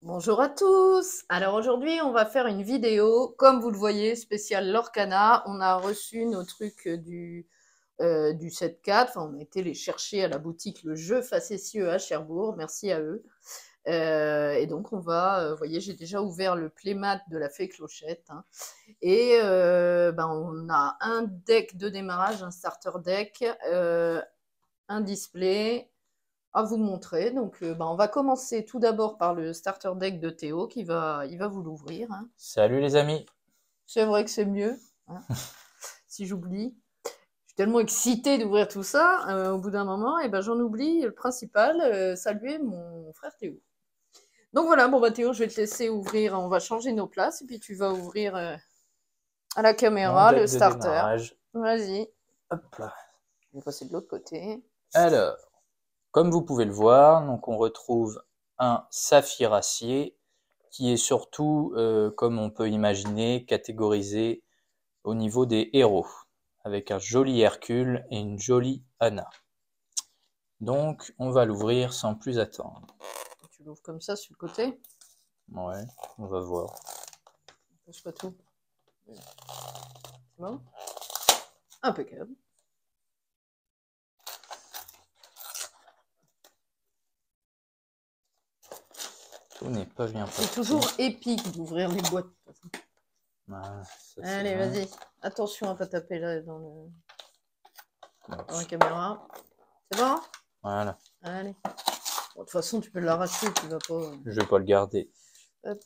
Bonjour à tous. Alors aujourd'hui, on va faire une vidéo, comme vous le voyez, spéciale Lorcana. On a reçu nos trucs du 7-4. Enfin, on a été les chercher à la boutique Le Jeu Facétieux à Cherbourg. Merci à eux. Et donc, vous voyez, j'ai déjà ouvert le playmat de la Fée Clochette, hein. Et on a un deck de démarrage, un starter deck, un display à vous montrer. Donc, on va commencer tout d'abord par le starter deck de Théo il va vous l'ouvrir, hein. Salut les amis. C'est vrai que c'est mieux, hein, si j'oublie. Je suis tellement excitée d'ouvrir tout ça, au bout d'un moment, et j'en oublie le principal, saluer mon frère Théo. Donc voilà, Théo, je vais te laisser ouvrir, on va changer nos places, et puis tu vas ouvrir à la Mon caméra le deck de starter. démarrage. Vas-y, Hop là. je vais passer de l'autre côté. Alors, comme vous pouvez le voir, donc on retrouve un saphir acier qui est surtout, comme on peut imaginer, catégorisé au niveau des héros, avec un joli Hercule et une jolie Anna. Donc, on va l'ouvrir sans plus attendre. Tu l'ouvres comme ça sur le côté. Ouais, on va voir. Je pas tout. C'est bon. Impeccable. Tout n'est pas bien C'est parti. toujours épique d'ouvrir les boîtes. Ah, ça, Allez, bon. vas-y. Attention à pas taper là dans la caméra. C'est bon? Voilà, Allez. Bon, de toute façon, tu peux l'arracher, tu vas pas. je vais pas le garder. Hop.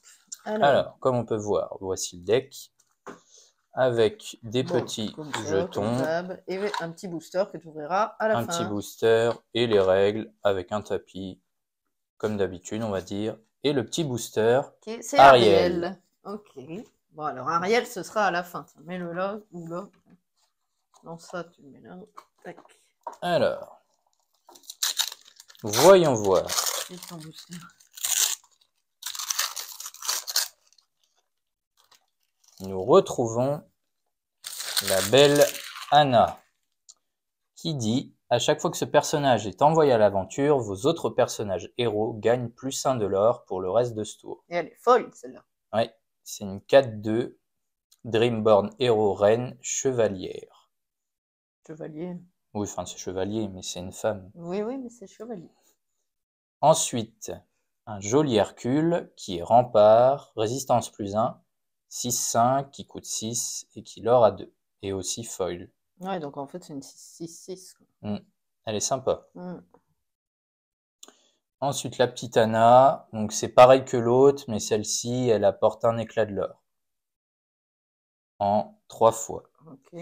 Alors, Alors, comme on peut voir, voici le deck avec des petits comme ça, comme jetons, d'hab. Et un petit booster que tu ouvriras à la un petit fin. booster et les règles avec un tapis, comme d'habitude, on va dire, et le petit booster Ok, c'est Ariel. Ariel. Ok. Bon, alors Ariel, ce sera à la fin. Mets-le là ou là. Non, ça, tu le mets là. Tac. Alors, voyons voir. Et ton booster. Nous retrouvons la belle Anna, qui dit à chaque fois que ce personnage est envoyé à l'aventure, vos autres personnages héros gagnent +1 de l'or pour le reste de ce tour. Et elle est folle, celle-là. Ouais, c'est une 4-2 Dreamborn Héros Reine Chevalière. Chevalier. Oui, enfin c'est chevalier, mais c'est une femme. Oui, oui, mais c'est chevalier. Ensuite, un joli Hercule qui est rempart, résistance +1, 6-5 qui coûte 6 et qui l'or à 2. Et aussi foil. Ouais, donc en fait, c'est une 6-6. Elle est sympa. Mm. Ensuite, la petite Anna, donc c'est pareil que l'autre, mais celle-ci, elle apporte un éclat de l'or. En 3 fois. Ok.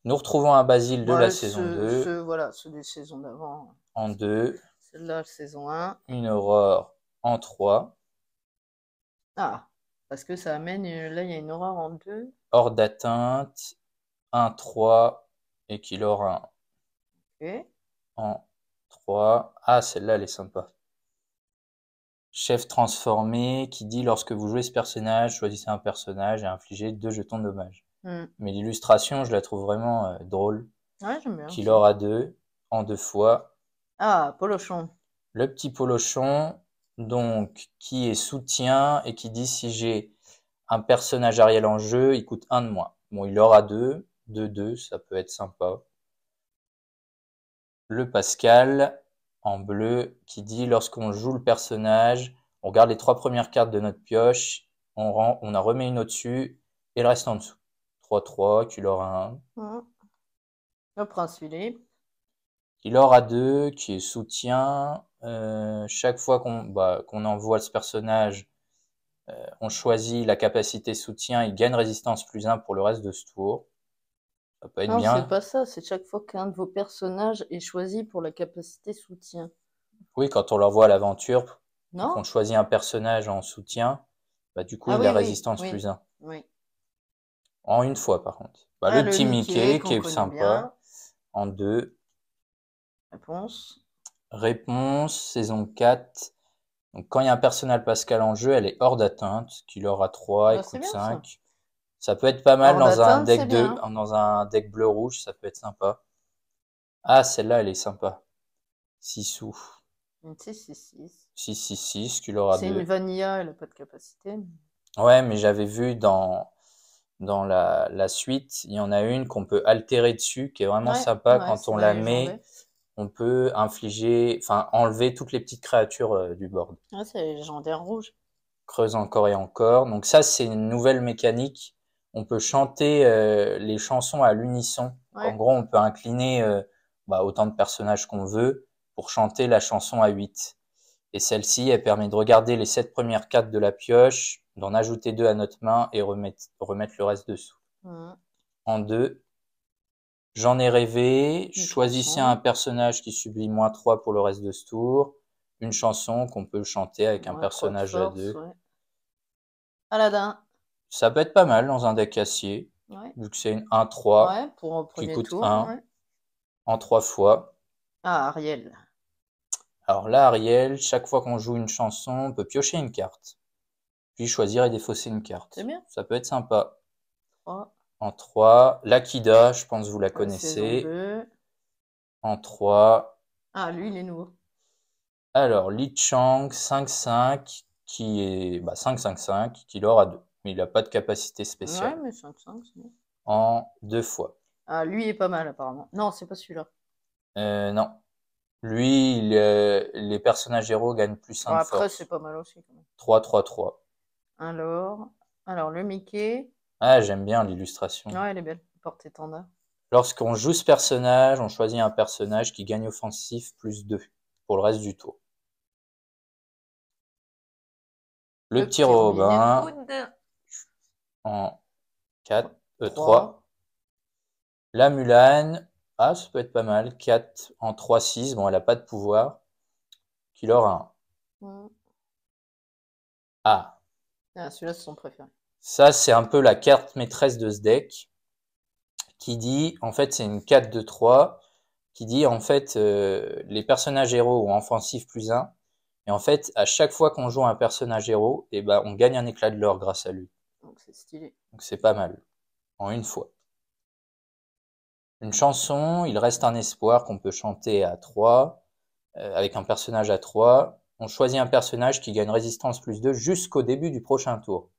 Nous retrouvons un Basile de la Ouais, saison 2. voilà, ceux des saisons d'avant. En 2. Celle-là, saison 1. Une Aurore en 3. Ah, parce que ça amène. Là, il y a une aurore en 2. Hors d'atteinte, 1-3 et qu'il aura Ok. en 3. Ah, celle-là, elle est sympa. Chef transformé qui dit lorsque vous jouez ce personnage, choisissez un personnage et infligez 2 jetons de dommage. Mm. Mais l'illustration, je la trouve vraiment drôle. Ouais, j'aime bien Qu'il aussi. aura 2 en 2 fois. Ah, Polochon. Le petit polochon, donc, qui est soutien et qui dit si j'ai un personnage Ariel en jeu, il coûte 1 de moins. Bon, il aura 2, 2-2, ça peut être sympa. Le Pascal, en bleu, qui dit lorsqu'on joue le personnage, on regarde les 3 premières cartes de notre pioche, on en remet une au-dessus et le reste en dessous. 3-3, qu'il aura 1. Mm. Le prince Philippe. Il aura 2, qui est soutien. Chaque fois qu'on envoie ce personnage, on choisit la capacité soutien, il gagne résistance +1 pour le reste de ce tour. Ça peut être Non, c'est bien. pas ça. C'est chaque fois qu'un de vos personnages est choisi pour la capacité soutien. Oui, quand on l'envoie à l'aventure et qu'on Non? choisit un personnage en soutien, bah du coup Ah il a oui, oui, résistance oui, +1. oui. En une fois par contre. Bah, Ah, le le petit Mickey Mickey qui qu'on est connaît sympa. bien. En 2. Réponse. Réponse, saison 4. Donc quand il y a un personnage Pascal en jeu, elle est hors d'atteinte, qu'il aura 3 et Ah, c'est coûte bien ça. 5. Ça peut être pas mal Hors dans un d'atteinte, c'est deck bien. dans un deck bleu-rouge, ça peut être sympa. Ah, celle-là, elle est sympa. 6 sous. Une 6-6-6. 6-6-6, qu'il aura C'est une 2. vanilla, elle n'a pas de capacité. Ouais, mais j'avais vu dans la suite, il y en a une qu'on peut altérer dessus, qui est vraiment Ouais, sympa. ouais, Quand c'est on la la met, légendaire. on peut infliger, enfin enlever toutes les petites créatures du board. Ouais, c'est la légendaire rouge. Creuse encore et encore. Donc ça, c'est une nouvelle mécanique. On peut chanter les chansons à l'unisson. En Ouais. gros, on peut incliner autant de personnages qu'on veut pour chanter la chanson à 8. Et celle-ci, elle permet de regarder les 7 premières cartes de la pioche, d'en ajouter 2 à notre main et remettre le reste dessous. Mhm. En 2, j'en ai rêvé. Une Choisissez un chanson. personnage qui subit -3 pour le reste de ce tour. Une chanson qu'on peut chanter avec un Ouais, 3 de personnage à force, 2. ouais. Aladdin. Ça peut être pas mal dans un deck acier, Ouais. vu que c'est une 1-3 Ouais, pour un qui premier coûte tour. 1 Ouais. en 3 fois. Ah, Ariel. Alors là, Ariel, chaque fois qu'on joue une chanson, on peut piocher une carte, puis choisir et défausser une C'est carte. bien. Ça peut être sympa. 3. En 3, Lakida, je pense que vous la La saison connaissez. 2. En 3, Ah, lui, il est nouveau. alors Li Chang, 5-5, qui est 5-5-5, qui l'aura 2. Mais il n'a pas de capacité Ouais, spéciale. mais 5-5, c'est bien. En 2 fois. Ah, lui est pas mal, apparemment. Non, c'est pas celui-là. Non. Lui, les personnages héros gagnent plus Bon, 1 de après, c'est force. pas mal aussi, quand même. 3-3-3. Alors le Mickey. Ah, j'aime bien l'illustration. Ouais, elle est belle. Porte-étendard. Lorsqu'on joue ce personnage, on choisit un personnage qui gagne offensif +2 pour le reste du tour. Le petit Robin Hood. en 4, 3. 3. La Mulan, ah, ça peut être pas mal. 4 en 3-6. Bon, elle a pas de pouvoir. Qu'il aura un. Mm. Ah, Ah, celui-là, c'est son préféré. ça, c'est un peu la carte maîtresse de ce deck. Qui dit, en fait, c'est une 4-2-3. Qui dit, en fait, les personnages héros ont offensif +1. Et en fait, à chaque fois qu'on joue un personnage héros, eh ben, on gagne un éclat de l'or grâce à lui. Donc c'est stylé. Donc c'est pas mal. En une fois. Une chanson, il reste un espoir qu'on peut chanter à 3, avec un personnage à 3. On choisit un personnage qui gagne résistance +2 jusqu'au début du prochain tour.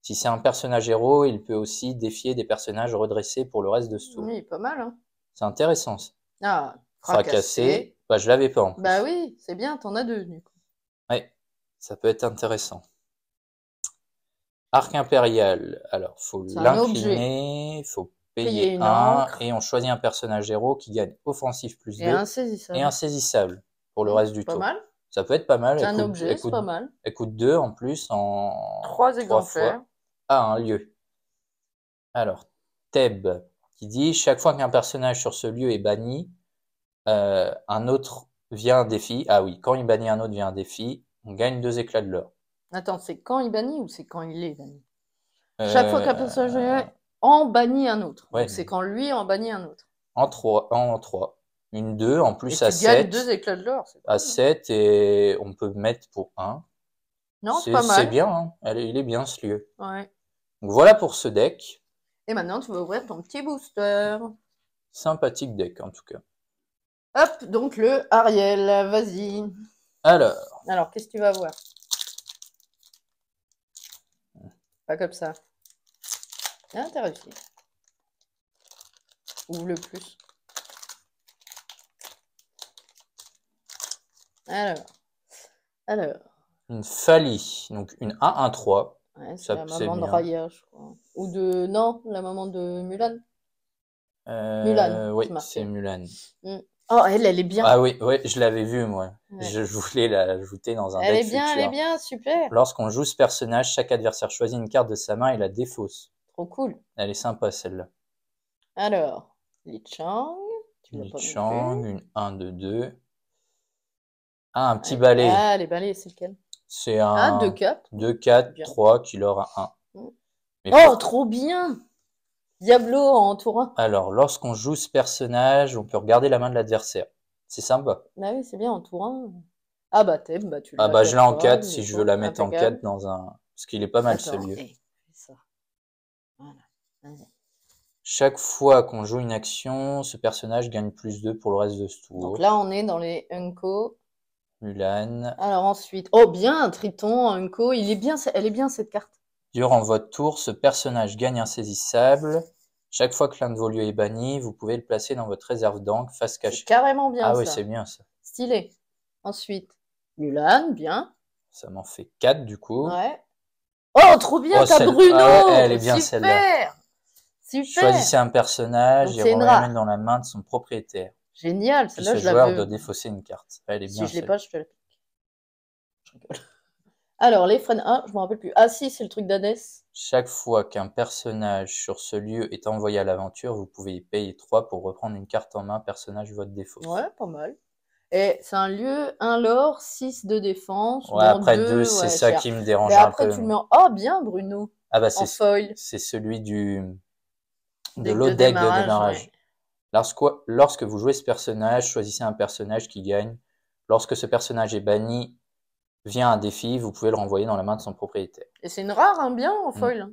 Si c'est un personnage héros, il peut aussi défier des personnages redressés pour le reste de ce tour. Oui, pas mal, hein. C'est intéressant ça. Ah, Fracassé, bah je l'avais pas en plus. Bah oui, c'est bien, t'en as 2, du coup. Ouais, ça peut être intéressant. Arc impérial, alors faut C'est un objet. l'incliner, faut Payer payer une 1 encre. et on choisit un personnage héros qui gagne offensif Et +2 et insaisissable. insaisissable pour le reste du Pas tour. mal. Ça peut être pas mal, C'est un objet, c'est pas mal. elle coûte 2 en plus en 3 3 exemplaires. fois à un lieu. Alors, Theb, qui dit chaque fois qu'un personnage sur ce lieu est banni, un autre vient un défi. Ah oui, quand il bannit un autre vient un défi, on gagne 2 éclats de l'or. Attends, c'est quand il bannit ou c'est quand il est banni? Chaque fois qu'un personnage Euh, en bannit un autre. ouais, Donc c'est quand lui en bannit un autre. en 3. Une 2, en Et plus tu à gagnes 7. 2 éclats de l'or. À 7 et on peut mettre pour 1. Non, c'est pas C'est mal. bien, hein. Il est bien ce lieu. Ouais. Donc voilà pour ce deck. Et maintenant, tu vas ouvrir ton petit booster. Sympathique deck en tout cas. Hop, donc le Ariel, vas-y. Alors, Qu'est-ce que tu vas voir? Pas comme ça. Ah, t'as réussi. Ouvre le plus. Alors. une Fali, donc une 1-1-3. Ouais, c'est Ça, la c'est maman de bien. Raya, je crois. Ou de... Non, la maman de Mulan. Mulan, Oui, c'est marqué. c'est Mulan. Oh, elle est bien. Ah oui, ouais, je l'avais vu moi. Ouais. Je voulais l'ajouter dans un Elle deck est bien, futur. elle est bien, super. Lorsqu'on joue ce personnage, chaque adversaire choisit une carte de sa main et la défausse. Trop cool. Elle est sympa celle-là. Alors, Li Chang. Tu l'as Li pas non Chang, plus. une 1-2-2. Ah, un petit Ah, balai. Ah, les balais, c'est lequel? C'est Ah, un 2-4. 2-4, Bien. 3 qui leur a 1. Mais Oh, trop bien! Diablo en tour 1. Alors, lorsqu'on joue ce personnage, on peut regarder la main de l'adversaire. C'est sympa. Bah oui, c'est bien en tour 1. Ah bah t'aimes, bah tu Ah l'as bah je l'ai en 4 il si est je veux beau, la mettre en impeccable. 4 dans un... Parce qu'il est pas mal ce Attends, lieu. fais ça. Voilà, vas-y. Chaque fois qu'on joue une action, ce personnage gagne +2 pour le reste de ce tour. Donc là, on est dans les Unco. Mulan. Alors ensuite, oh bien, Triton, Unco, elle est bien cette carte. Durant votre tour, ce personnage gagne insaisissable. Chaque fois que l'un de vos lieux est banni, vous pouvez le placer dans votre réserve d'encre face C'est cachée. carrément bien Ah oui, ça. c'est bien ça. Stylé. Ensuite, Mulan, bien. Ça m'en fait 4 du coup. Ouais. Oh, trop bien, Oh, t'as Bruno! ah ouais, elle est bien celle-là. Super! Super! Choisissez un personnage Donc et c'est une renvoyez rare. dans la main de son propriétaire. Génial, Puis celle-là ce je la joueur doit veux. défausser une carte. Elle est Si bien je l'ai celle. pas, je te la pique. Je rigole. Alors, les freins. Ah, je me rappelle plus. Ah si, c'est le truc d'Hadès. Chaque fois qu'un personnage sur ce lieu est envoyé à l'aventure, vous pouvez y payer 3 pour reprendre une carte en main, personnage votre défaut. Ouais, pas mal. Et c'est un lieu, un lore, 6 de défense. Ouais, Bon, après 2, 2, c'est ouais, ça cher. qui me dérange Mais un après, peu. tu le mets en. Oh, bien, Bruno. Ah bah En foil. c'est celui de Deck l'autre de deck de démarrage, démarrage. ouais. Lorsque vous jouez ce personnage, choisissez un personnage qui gagne. Lorsque ce personnage est banni, vient un défi, vous pouvez le renvoyer dans la main de son propriétaire. Et c'est une rare, hein, bien, en foil.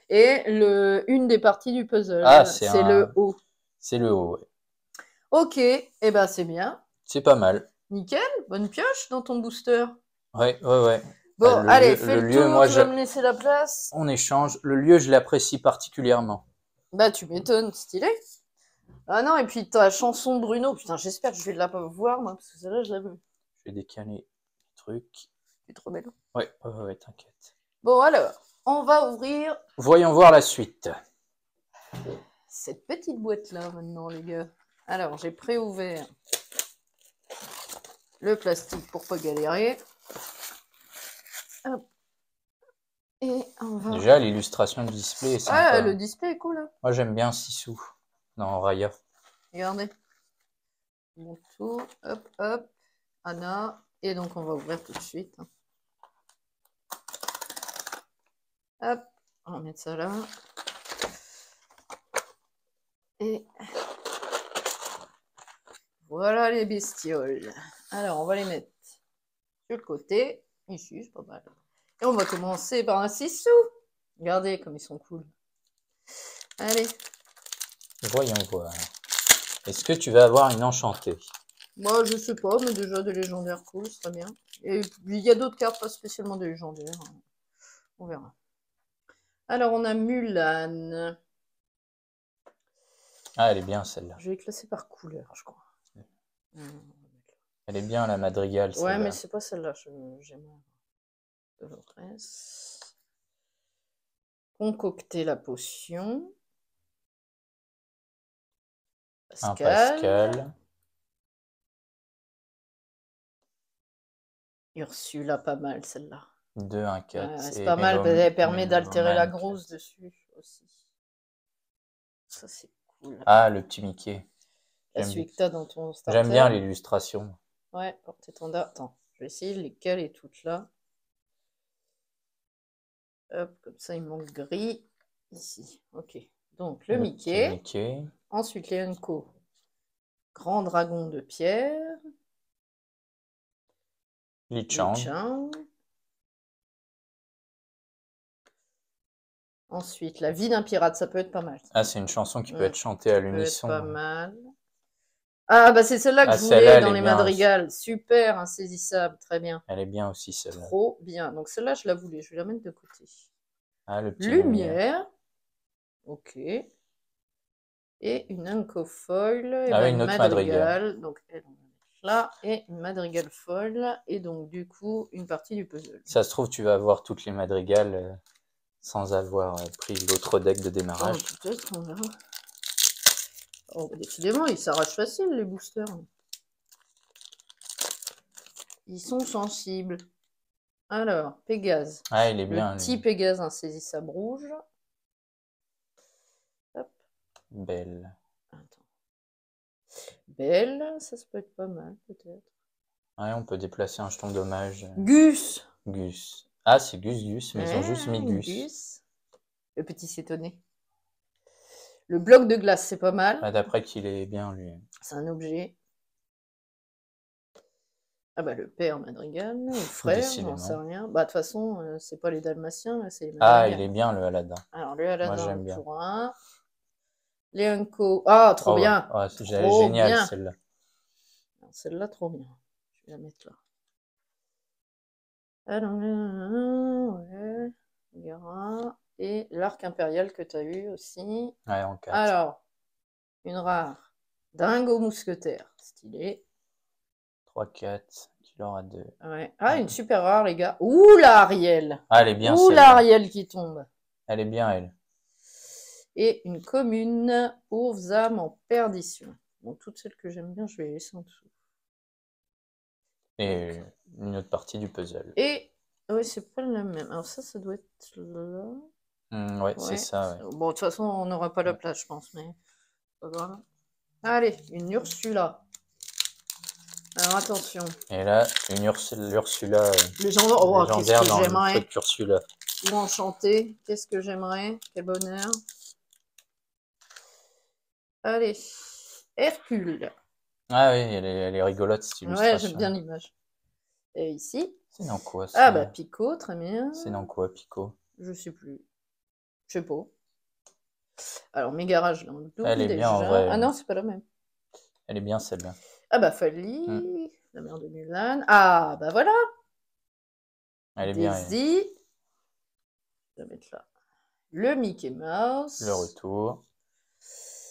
Et une des parties du puzzle, Ah, c'est le haut. C'est le haut, ouais. Ok, et eh ben c'est bien. C'est pas mal. Nickel, bonne pioche dans ton booster. Ouais. Bon, allez, le fais le lieu, tour, moi, tu vas me laisser la place. on échange. Le lieu, je l'apprécie particulièrement. Bah, tu m'étonnes, stylé. Ah non, et puis ta chanson Bruno, putain, j'espère que je vais la voir, moi, parce que celle-là, je la veux. Je vais décaler le truc. C'est trop belle. Ouais, t'inquiète. Bon, alors, on va ouvrir Voyons voir la suite. cette petite boîte-là, maintenant, les gars. Alors, j'ai pré-ouvert le plastique pour pas galérer. Hop. Et on va... Déjà, l'illustration du display est sympa. Ah, le display est cool, hein. Moi, j'aime bien Sissou dans Raya. Regardez. Mon tout, hop, hop. Anna. Et donc, on va ouvrir tout de suite. Hop, on va mettre ça là. Et voilà les bestioles. Alors, on va les mettre sur le côté. Ici, c'est pas mal. Et on va commencer par un 6 sous. Regardez comme ils sont cool. Allez. Voyons voir. Est-ce que tu vas avoir une enchantée? Moi, je sais pas, mais déjà des légendaires cool, c'est très bien. Et il y a d'autres cartes, pas spécialement des légendaires. On verra. Alors, on a Mulan. Ah, elle est bien celle-là. Je vais classer par couleur, je crois. Elle est bien la madrigale. Ouais, mais c'est pas celle-là. J'aime de l'autre. Concocter la potion. Un Pascal. Ursula, pas mal celle-là. 2, 1, 4. C'est pas mal, elle permet d'altérer la grosse dessus aussi. Ça, c'est cool. Ah, le petit Mickey. Celui que t'as dans ton starter. J'aime bien l'illustration. Ouais, attends, je vais essayer de les caler toutes là. Hop, comme ça, il manque gris. Ici, ok. Donc, le Mickey. Ensuite, les Unco. Grand dragon de pierre. Li Chang. Ensuite, la vie d'un pirate, ça peut être pas mal. Ah, c'est une chanson qui peut être chantée à l'unisson. Pas mal. Ah, bah c'est celle-là que je voulais dans les madrigales. Super, insaisissable, très bien. Elle est bien aussi, celle-là. Trop bien. Donc celle-là, je la voulais. Je vais la mettre de côté. Ah, le petit Lumière. Ok. Et une Unco foil. Ah, une autre madrigale. Donc elle, on va mettre là. Et une madrigale foil. Et donc, du coup, une partie du puzzle. Ça se trouve, tu vas avoir toutes les madrigales sans avoir pris l'autre deck de démarrage. Oh, peut-être, on verra. Oh, décidément, ils s'arrachent facile, les boosters. Ils sont sensibles. Alors, Pégase. Ah, il est bien. Le petit Pégase insaisissable rouge. Hop. Belle. Attends. Belle, ça peut être pas mal, peut-être. Ouais, on peut déplacer un jeton dommage. Gus. Gus. Ah, c'est Gus, mais ils ont juste mis Gus. Le petit s'étonner. Le bloc de glace, c'est pas mal. Ah, d'après qu'il est bien, lui. C'est un objet. Ah bah le père Madrigal, le frère, j'en sais rien. Bah de toute façon, c'est pas les Dalmatiens, là, c'est les Madrigal. Ah, il est bien le Aladin. Alors le Aladin, moi j'aime bien. Pour un. Les Unco. Ah, trop bien. Ouais, c'est génial celle-là. Celle-là, trop bien. vais la mettre là. Alors, ouais, Gara. Et l'arc impérial que tu as eu aussi. Ouais, en 4. Alors, une rare. Dingo mousquetaire. Stylé. 3, 4. Qu'il aura 2. Ouais. Ah, une super rare, les gars. Ouh, la Ariel. Ah, elle est bien, Ouh, la celle-là. Ariel qui tombe. Elle est bien, elle. Et une commune. Pauvres âmes en perdition. Bon, toutes celles que j'aime bien, je vais les laisser en dessous. Et une autre partie du puzzle. Et, oui, c'est pas la même. Alors ça doit être là. Ouais, c'est ça, ouais. Bon, de toute façon, on n'aura pas la place, je pense, mais pas grave. Allez, une Ursula. Alors, attention. Et là, une Ursula Légendaire, oh, qu'est-ce légendaire que dans le j'aimerais. truc Ursula. Ou enchantée, qu'est-ce que j'aimerais. Quel bonheur. Allez, Hercule. Ah oui, elle est rigolote, cette Ouais, illustration. j'aime bien l'image. Et ici. C'est dans quoi, ça? Ah bah, Pico, très bien. C'est dans quoi, Pico? Je sais plus. Je sais pas. Alors, mes garages, là, on l'oublie Elle est déjà. bien, en vrai. Ah non, c'est pas la même. Elle est bien, celle-là. Ah bah, Fali, la mère de Mulan. Ah bah voilà. Elle est bien, Daisy. Je vais mettre là. Le Mickey Mouse. le retour.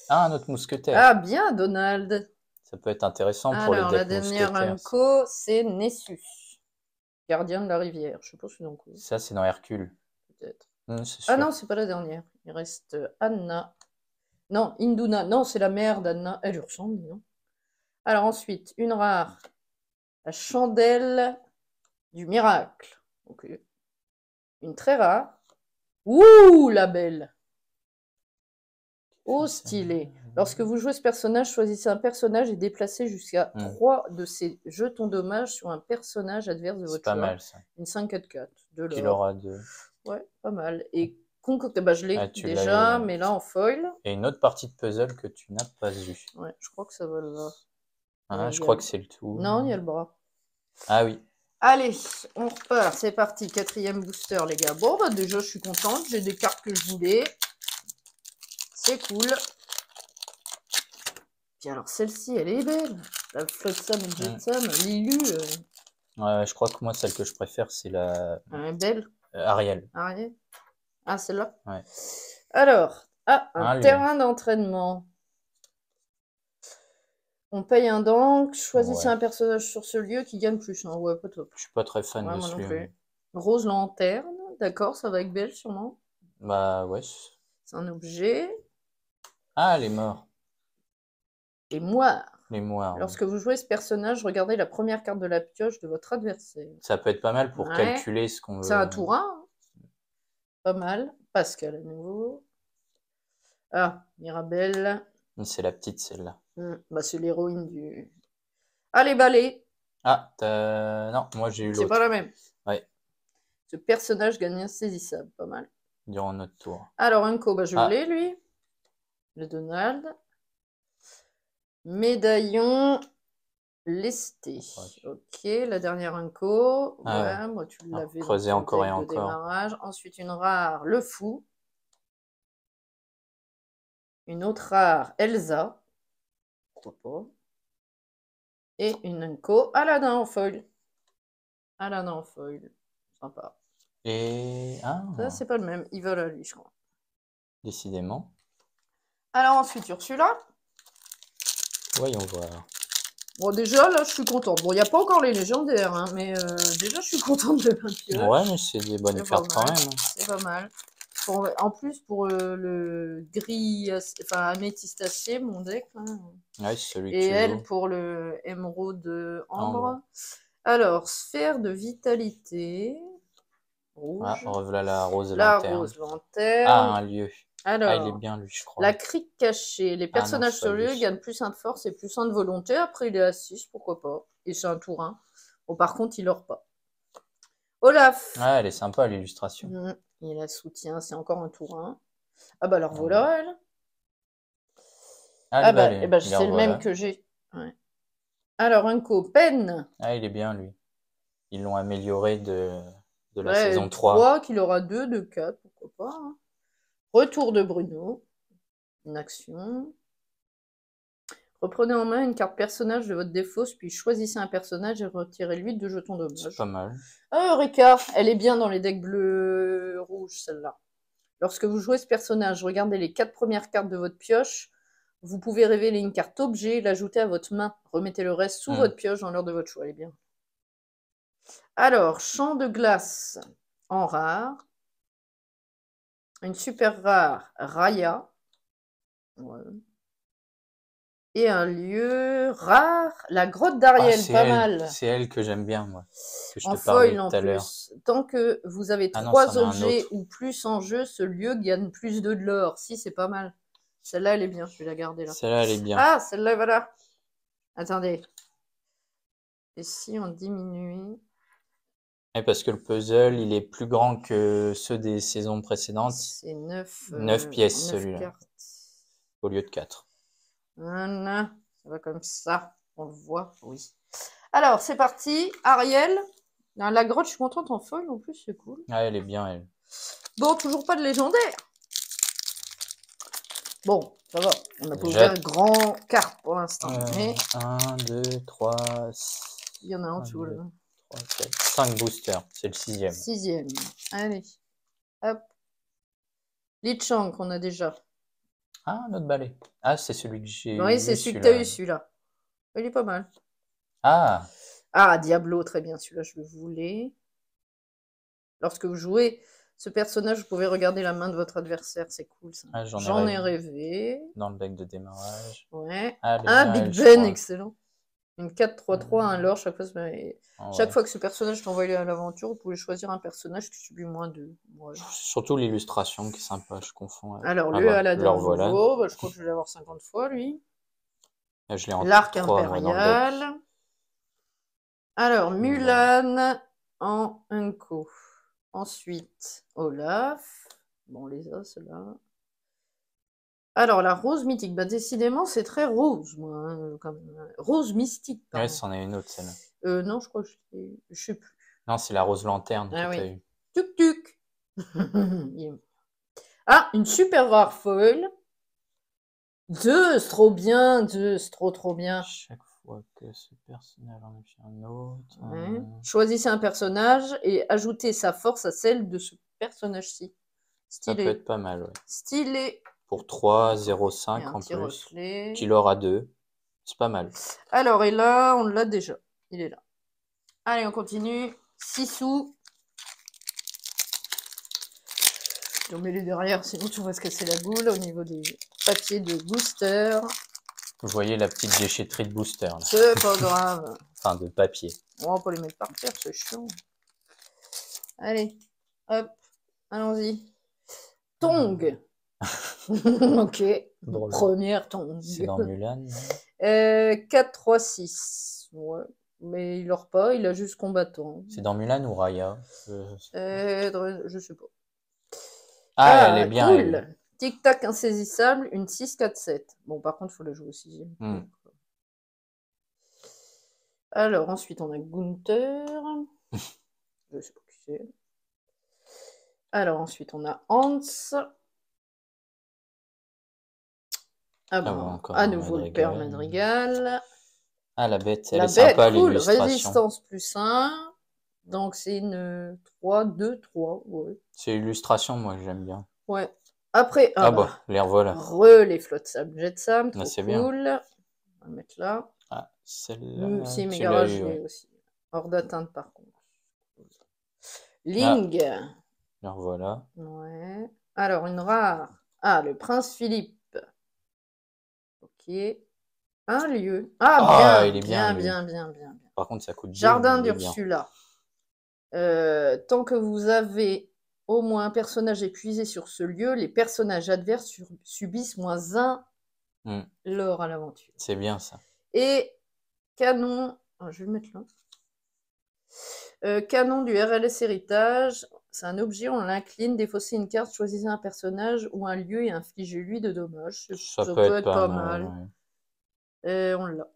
Ah, un autre mousquetaire. Ah bien, Donald. Ça peut être intéressant pour Alors, les la decks dernière mousquetaires. Unco, c'est Nessus. Gardien de la rivière. Je sais pas si c'est dans quoi. Ça, c'est dans Hercule. Peut-être. C'est sûr. Ah non, c'est pas la dernière. Il reste Anna. Non, Induna. Non, c'est la mère d'Anna. Elle lui ressemble, non? Alors ensuite, une rare. La chandelle du miracle. Ok. Une très rare. Ouh, la belle. Oh, stylé. Lorsque vous jouez ce personnage, choisissez un personnage et déplacez jusqu'à 3 de ces jetons dommages sur un personnage adverse de C'est votre pas choix. mal, ça. Une 5-4-4. De Qu'il l'or. aura 2. Ouais, pas mal. Et concocté, bah je l'ai Ah, tu déjà, l'as eu, mais là en foil. Et une autre partie de puzzle que tu n'as pas vue. Ouais, je crois que ça va là. Hein, Ouais, je crois que c'est le tout. Non, il y a le bras. Ah oui. Allez, on repart. C'est parti. 4e booster, les gars. Bon, bah déjà, je suis contente. J'ai des cartes que je voulais. C'est cool. Puis alors, celle-ci, elle est belle. La Flotsam et Jetsam, Lilu. Ouais, je crois que moi, celle que je préfère, c'est la Elle est belle. Ariel. Ariel. Ah, celle-là. Ouais. Alors, un lieu. terrain d'entraînement. On paye un dank. Choisissez un personnage sur ce lieu qui gagne plus. Hein. Ouais, pas top. Je suis pas très fan Ouais, de moi ce non lieu. plus. Rose lanterne. D'accord, ça va avec Belle, sûrement. Bah ouais. C'est un objet. Ah, les morts. Et moire. Les moires. Lorsque vous jouez ce personnage, regardez la première carte de la pioche de votre adversaire. Ça peut être pas mal pour calculer ce qu'on veut. C'est un tour 1. Pas mal. Pascal à nouveau. Ah, Mirabelle. C'est la petite, celle-là. Bah, c'est l'héroïne du... Allez, balai. Ah, non, moi j'ai eu l'autre. C'est pas la même. Ouais. Ce personnage gagne insaisissable. Pas mal. Durant notre tour. Alors, Unco, bah, je l'ai, lui. Le Donald. Médaillon lesté. Ouais. Ok, la dernière Unco. Ouais, moi tu l'avais. Creuser encore et encore. Démarrage. Ensuite, une rare, le fou. Une autre rare, Elsa. Pourquoi pas. Et une Unco, Aladdin en foil. Aladdin en foil. Sympa. Et. Ah. Ça, c'est pas le même. Ils veulent à lui, je crois. Décidément. Alors ensuite, Ursula. Voyons voir. Bon, déjà, là, je suis contente. Bon, il n'y a pas encore les légendaires, hein, mais déjà, je suis contente de ma pioche. Ouais, mais c'est des bonnes cartes quand même. C'est pas mal. En plus, pour le gris, enfin, améthystacé, mon deck. Hein. Ouais, c'est celui Et que elle, pour le émeraude ambre. Ambre. Alors, sphère de vitalité. Rouge. Ah, revoilà la rose La lanterne. rose lanterne. Ah, un lieu. Alors, il est bien, lui, je crois. la crique cachée. Les personnages sur lieu gagnent plus 1 de force et plus 1 de volonté. Après, il est à 6, pourquoi pas. Et c'est un tour 1. Bon, par contre, il n'aura pas. Olaf. Ah, elle est sympa, l'illustration. Il a soutien, c'est encore un tour 1. Ah bah alors voilà, elle. Ah bah, c'est le même que j'ai. Ouais. Alors, Unco, peine. Ah, il est bien, lui. Ils l'ont amélioré de la Ouais, saison 3. 3, qu'il aura 2 de 4, pourquoi pas. Hein. Retour de Bruno. Une action. Reprenez en main une carte personnage de votre défausse, puis choisissez un personnage et retirez-lui 2 jetons C'est dommage. pas mal. Ah, Eureka, elle est bien dans les decks bleus rouges, celle-là. Lorsque vous jouez ce personnage, regardez les 4 premières cartes de votre pioche. Vous pouvez révéler une carte objet et l'ajouter à votre main. Remettez le reste sous votre pioche dans l'ordre de votre choix. Elle est bien. Alors, champ de glace en rare. Une super rare, Raya. Ouais. Et un lieu rare, la grotte d'Ariel, pas mal. C'est elle que j'aime bien, moi. Que je En te parlais foil en tout à l'heure. plus. Tant que vous avez Ah non, 3 c'en est un objets autre. ou plus en jeu, ce lieu gagne plus de l'or. Si, c'est pas mal. Celle-là, elle est bien. Je vais la garder là. Celle-là, elle est bien. Ah, celle-là, voilà. Attendez. Et si on diminuait? Et parce que le puzzle, il est plus grand que ceux des saisons précédentes. C'est 9, 9 pièces, celui-là. cartes. Au lieu de 4. Voilà. Ça va comme ça. On le voit, oui. Alors, c'est parti. Ariel. La grotte, je suis contente en foil en plus, c'est cool. Ah, elle est bien, elle. Bon, toujours pas de légendaire. Bon, ça va. On a pas Déjà- ouvert grand carte pour l'instant. Mais 1, 2, 3, il y en a en dessous là. 3, 4, 5 boosters. C'est le 6e. 6e. Allez. Hop. Lichang qu'on a déjà. Ah, notre balai. Ah, c'est celui que j'ai Oui, eu, c'est celui que celui-là. t'as eu, celui-là. Il est pas mal. Ah, Ah, Diablo, très bien. Celui-là, je le voulais. Lorsque vous jouez ce personnage, vous pouvez regarder la main de votre adversaire. C'est cool, ça. ah, J'en ai rêvé. dans le deck de démarrage. Ouais. Ah, elle est Un bien, Big elle, je Ben, crois. excellent. Une 4-3-3, un lore. Chaque Ah, ouais. fois que ce personnage est envoyé à l'aventure, vous pouvez choisir un personnage qui subit moins de. Ouais. Surtout l'illustration qui est sympa, je confonds. Alors, Ah le bah, Aladdin leur voilà. nouveau, bah, je crois que je vais l'avoir 50 fois, lui. Ah, je l'ai en L'arc 3, moi, dans le deck. impérial. Alors, Mulan en Unco. Ensuite, Olaf. Bon, les os, là. Alors, la rose mythique. Bah, décidément, c'est très rose, moi. Hein, comme... Rose mystique, Ouais, pardon. c'en est une autre, celle-là. Non, je crois que je sais plus. Non, c'est la rose lanterne Ah que oui. t'as eu. Tuc tuc. Ah, une super rare foil. Zeus, trop bien. Zeus, trop bien. Chaque fois que ce personnage en a fait un autre. Ouais. Choisissez un personnage et ajoutez sa force à celle de ce personnage-ci. Ça peut Stylé. être pas mal, ouais. Stylé. Pour 3, 0, Et 5 un en petit plus. reflet. Qu'il aura 2. C'est pas mal. Alors, et là, on l'a déjà. Il est là. Allez, on continue. 6 sous. On met les derrière, sinon tu vas se casser la boule au niveau des papiers de booster. Vous voyez la petite déchetterie de booster, là. C'est pas grave. Enfin, de papier. On va pas les mettre par terre, c'est chiant. Allez, hop, allons-y. Tong. Ok. Drôle. Première Tong. C'est dans Mulan. 4, 3, 6. Ouais. Mais il aura pas, il a juste combattant. C'est dans Mulan ou Raya? Je sais pas. Ah, elle est bien. Cool. Elle. Tic-tac insaisissable, une 6, 4, 7. Bon, par contre, il faut la jouer au 6e. Alors, ensuite, on a Gunther. Je sais pas qui c'est. Alors, ensuite, on a Hans. Ah bon, encore à un nouveau le Madrigal. père Madrigal. Ah, la bête, elle La est sympa, bête, cool. l'illustration. Résistance plus 1. Donc, c'est une 3, 2, 3. Ouais. C'est l'illustration, moi, que j'aime bien. Ouais. Après, Ah bah, les revoilà. Les flottes sable, jet sam, trop c'est cool. bien. On va le mettre là. Ah, celle-là. Si, mes tu l'as garages, eu, je l'ai ouais. aussi. Hors d'atteinte, par contre. Ling. Les revoilà. Ouais. Alors, une rare. Ah, le prince Philippe. Ok. Un lieu. Ah, bien, il est bien, lui. bien. Par contre, ça coûte bien. Jardin d'Ursula. Tant que vous avez au moins un personnage épuisé sur ce lieu, les personnages adverses subissent moins 1 lors à l'aventure. C'est bien, ça. Et canon... Ah, je vais le mettre là. Canon du RLS Héritage. C'est un objet, on l'incline, défaussez une carte, choisissez un personnage ou un lieu et infligez-lui de dommages. Ça peut être pas mal. Ouais. On l'a.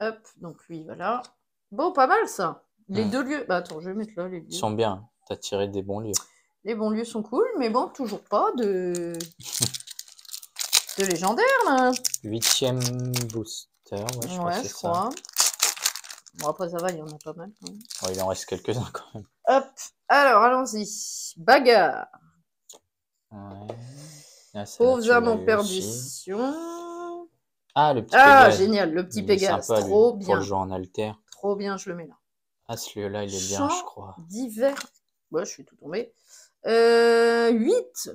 Hop, donc lui, voilà. Bon, pas mal ça. Les 2 lieux. Bah attends, je vais mettre là les lieux. Ils sont bien. T'as tiré des bons lieux. Les bons lieux sont cool, mais bon, toujours pas de légendaire là. 8e booster. Master, ouais, je crois que Ouais, c'est je ça. crois. Bon, après, ça va, il y en a pas mal. Quand même. Ouais, il en reste quelques-uns quand même. Hop, alors, allons-y. Bagarre. Ouais. Ah, celle-là, Pauvres tu âmes l'as en eu aussi. perdition. Ah, le petit Ah, Pégase. génial, le petit Il est Pégase. sympa, lui, Trop pour le bien. jouer en alter. Trop bien, je le mets là. Ah, celui-là, il est bien, je Chant crois. d'hiver. Ouais, je suis tout tombé. 8.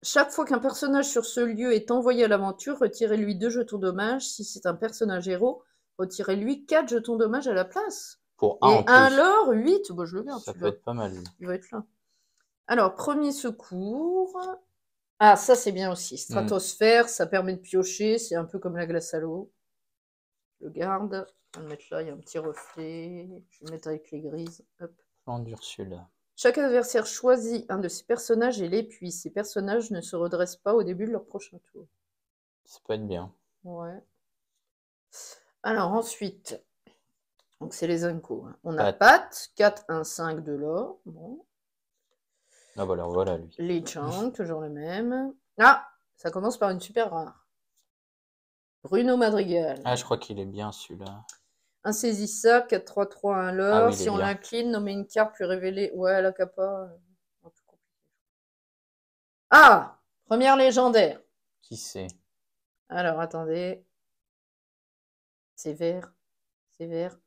Chaque fois qu'un personnage sur ce lieu est envoyé à l'aventure, retirez-lui 2 jetons dommage. Si c'est un personnage héros, retirez-lui 4 jetons dommage à la place. Pour un Et en un plus. lore, 8. Bon, je le garde, Ça peut celui-là. être pas mal, lui. Il va être là. Alors, premier secours. Ah, ça, c'est bien aussi. Stratosphère, ça permet de piocher. C'est un peu comme la glace à l'eau. Je le garde. On va le mettre là, il y a un petit reflet. Je vais le mettre avec les grises. Hop. Plan d'Ursula. Chaque adversaire choisit un de ses personnages et l'épuise. Ces personnages ne se redressent pas au début de leur prochain tour. Ça peut être bien. Ouais. Alors ensuite, donc c'est les Unco. Hein. On a Pat. Pat, 4, 1, 5 de l'or. Bon. Ah bah alors voilà, lui. Legend, toujours le même. Ah, ça commence par une super rare. Bruno Madrigal. Ah, je crois qu'il est bien, celui-là. Insaisissable, 4, 3, 3, 1 l'or. Ah oui, il Si est on bien. l'incline, nommer une carte plus révélée. Ouais, la capa. Un peu compliqué. Ah, première légendaire. Qui c'est? Alors, attendez. C'est vert. C'est vert.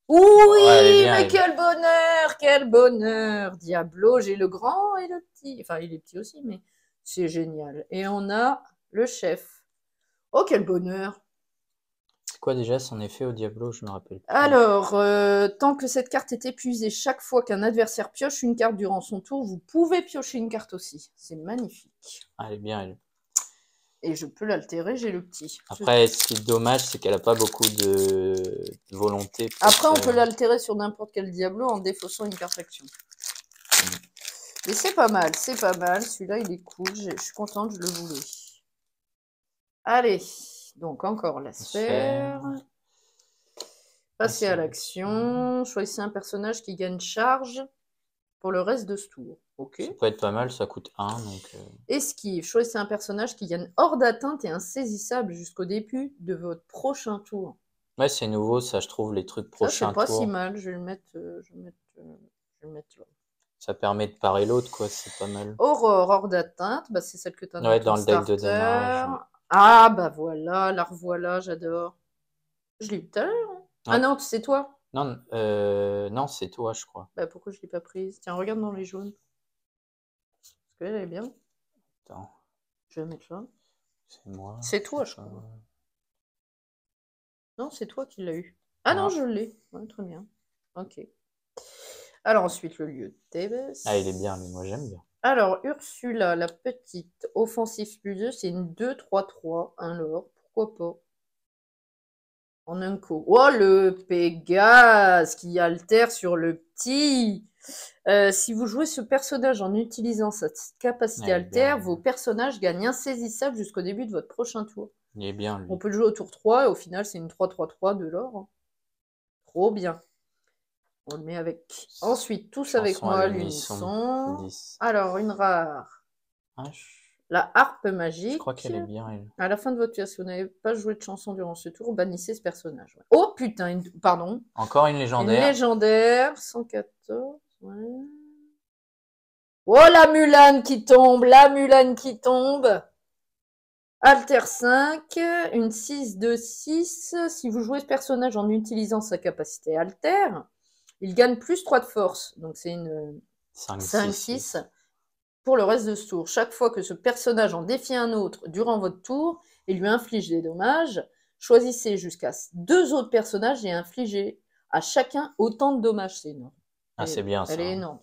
Oui, Ouais, elle est bien, mais elle. quel bonheur, quel bonheur. Diablo, j'ai le grand et le petit. Enfin, il est petit aussi, mais c'est génial. Et on a le chef. Oh, quel bonheur. C'est quoi déjà son effet au Diablo? Je me rappelle plus. Alors, tant que cette carte est épuisée, chaque fois qu'un adversaire pioche une carte durant son tour, vous pouvez piocher une carte aussi. C'est magnifique. Ah, elle est bien, elle. Et je peux l'altérer, j'ai le petit. Après, ce qui est dommage, c'est qu'elle a pas beaucoup de volonté. Après, on peut l'altérer sur n'importe quel Diablo en défaussant une carte action. Mais c'est pas mal, c'est pas mal. Celui-là, il est cool. Je suis contente, je le voulais. Allez, donc encore la sphère. Passez à l'action. Choisissez un personnage qui gagne charge pour le reste de ce tour. Ok. Ça peut être pas mal, ça coûte 1. Donc, Esquive. Choisissez un personnage qui gagne hors d'atteinte et insaisissable jusqu'au début de votre prochain tour. ouais, c'est nouveau, ça, je trouve, les trucs Ça, prochains c'est pas si tours. mal. Je vais le mettre, je vais le mettre là. Ça permet de parer l'autre, quoi, c'est pas mal. Aurore, hors d'atteinte. Bah, c'est celle que tu as Ouais, dans dans ton le deck de starter. démarrage. Ah, bah voilà, la revoilà, j'adore. Je l'ai eu tout à l'heure. Hein. Ah Ouais. non, c'est toi. Non, non, c'est toi, je crois. Bah pourquoi je l'ai pas prise? Tiens, regarde dans les jaunes. Parce qu'elle est bien. Attends, Je vais la mettre là. c'est moi. C'est toi, je ça. crois. Non, c'est toi qui l'as eu. Ah non, Non. je l'ai. Ouais, très bien. Ok. Alors ensuite, le lieu de Thébes. Ah, il est bien, mais moi j'aime bien. Alors, Ursula, la petite, offensive plus 2, c'est une 2-3-3, un lore. Pourquoi pas? En un coup. Oh, le Pégase qui altère sur le petit. Si vous jouez ce personnage en utilisant sa capacité Ouais, altère, bien. vos personnages gagnent insaisissable jusqu'au début de votre prochain tour. Il est bien, lui. On peut le jouer au tour 3 et au final, c'est une 3-3-3 de l'or. Hein. Trop bien. On le met avec. Ensuite, tous avec Chanson moi, à l'unisson. l'unisson. 10. Alors, une rare. Ah, La harpe je magique. crois qu'elle est bien, elle. À la fin de votre tour, si vous n'avez pas joué de chanson durant ce tour, bannissez ce personnage. Oh putain, pardon. Encore une Une légendaire. légendaire, 114. Ouais. Oh, la Mulan qui tombe, la Mulan qui tombe. Alter 5, une 6-2-6. Si vous jouez ce personnage en utilisant sa capacité alter, il gagne plus 3 de force. Donc c'est une 5-6 pour le reste de ce tour. Chaque fois que ce personnage en défie un autre durant votre tour et lui inflige des dommages, choisissez jusqu'à 2 autres personnages et infligez à chacun autant de dommages. C'est énorme. Ah, c'est bien ça. Elle est énorme.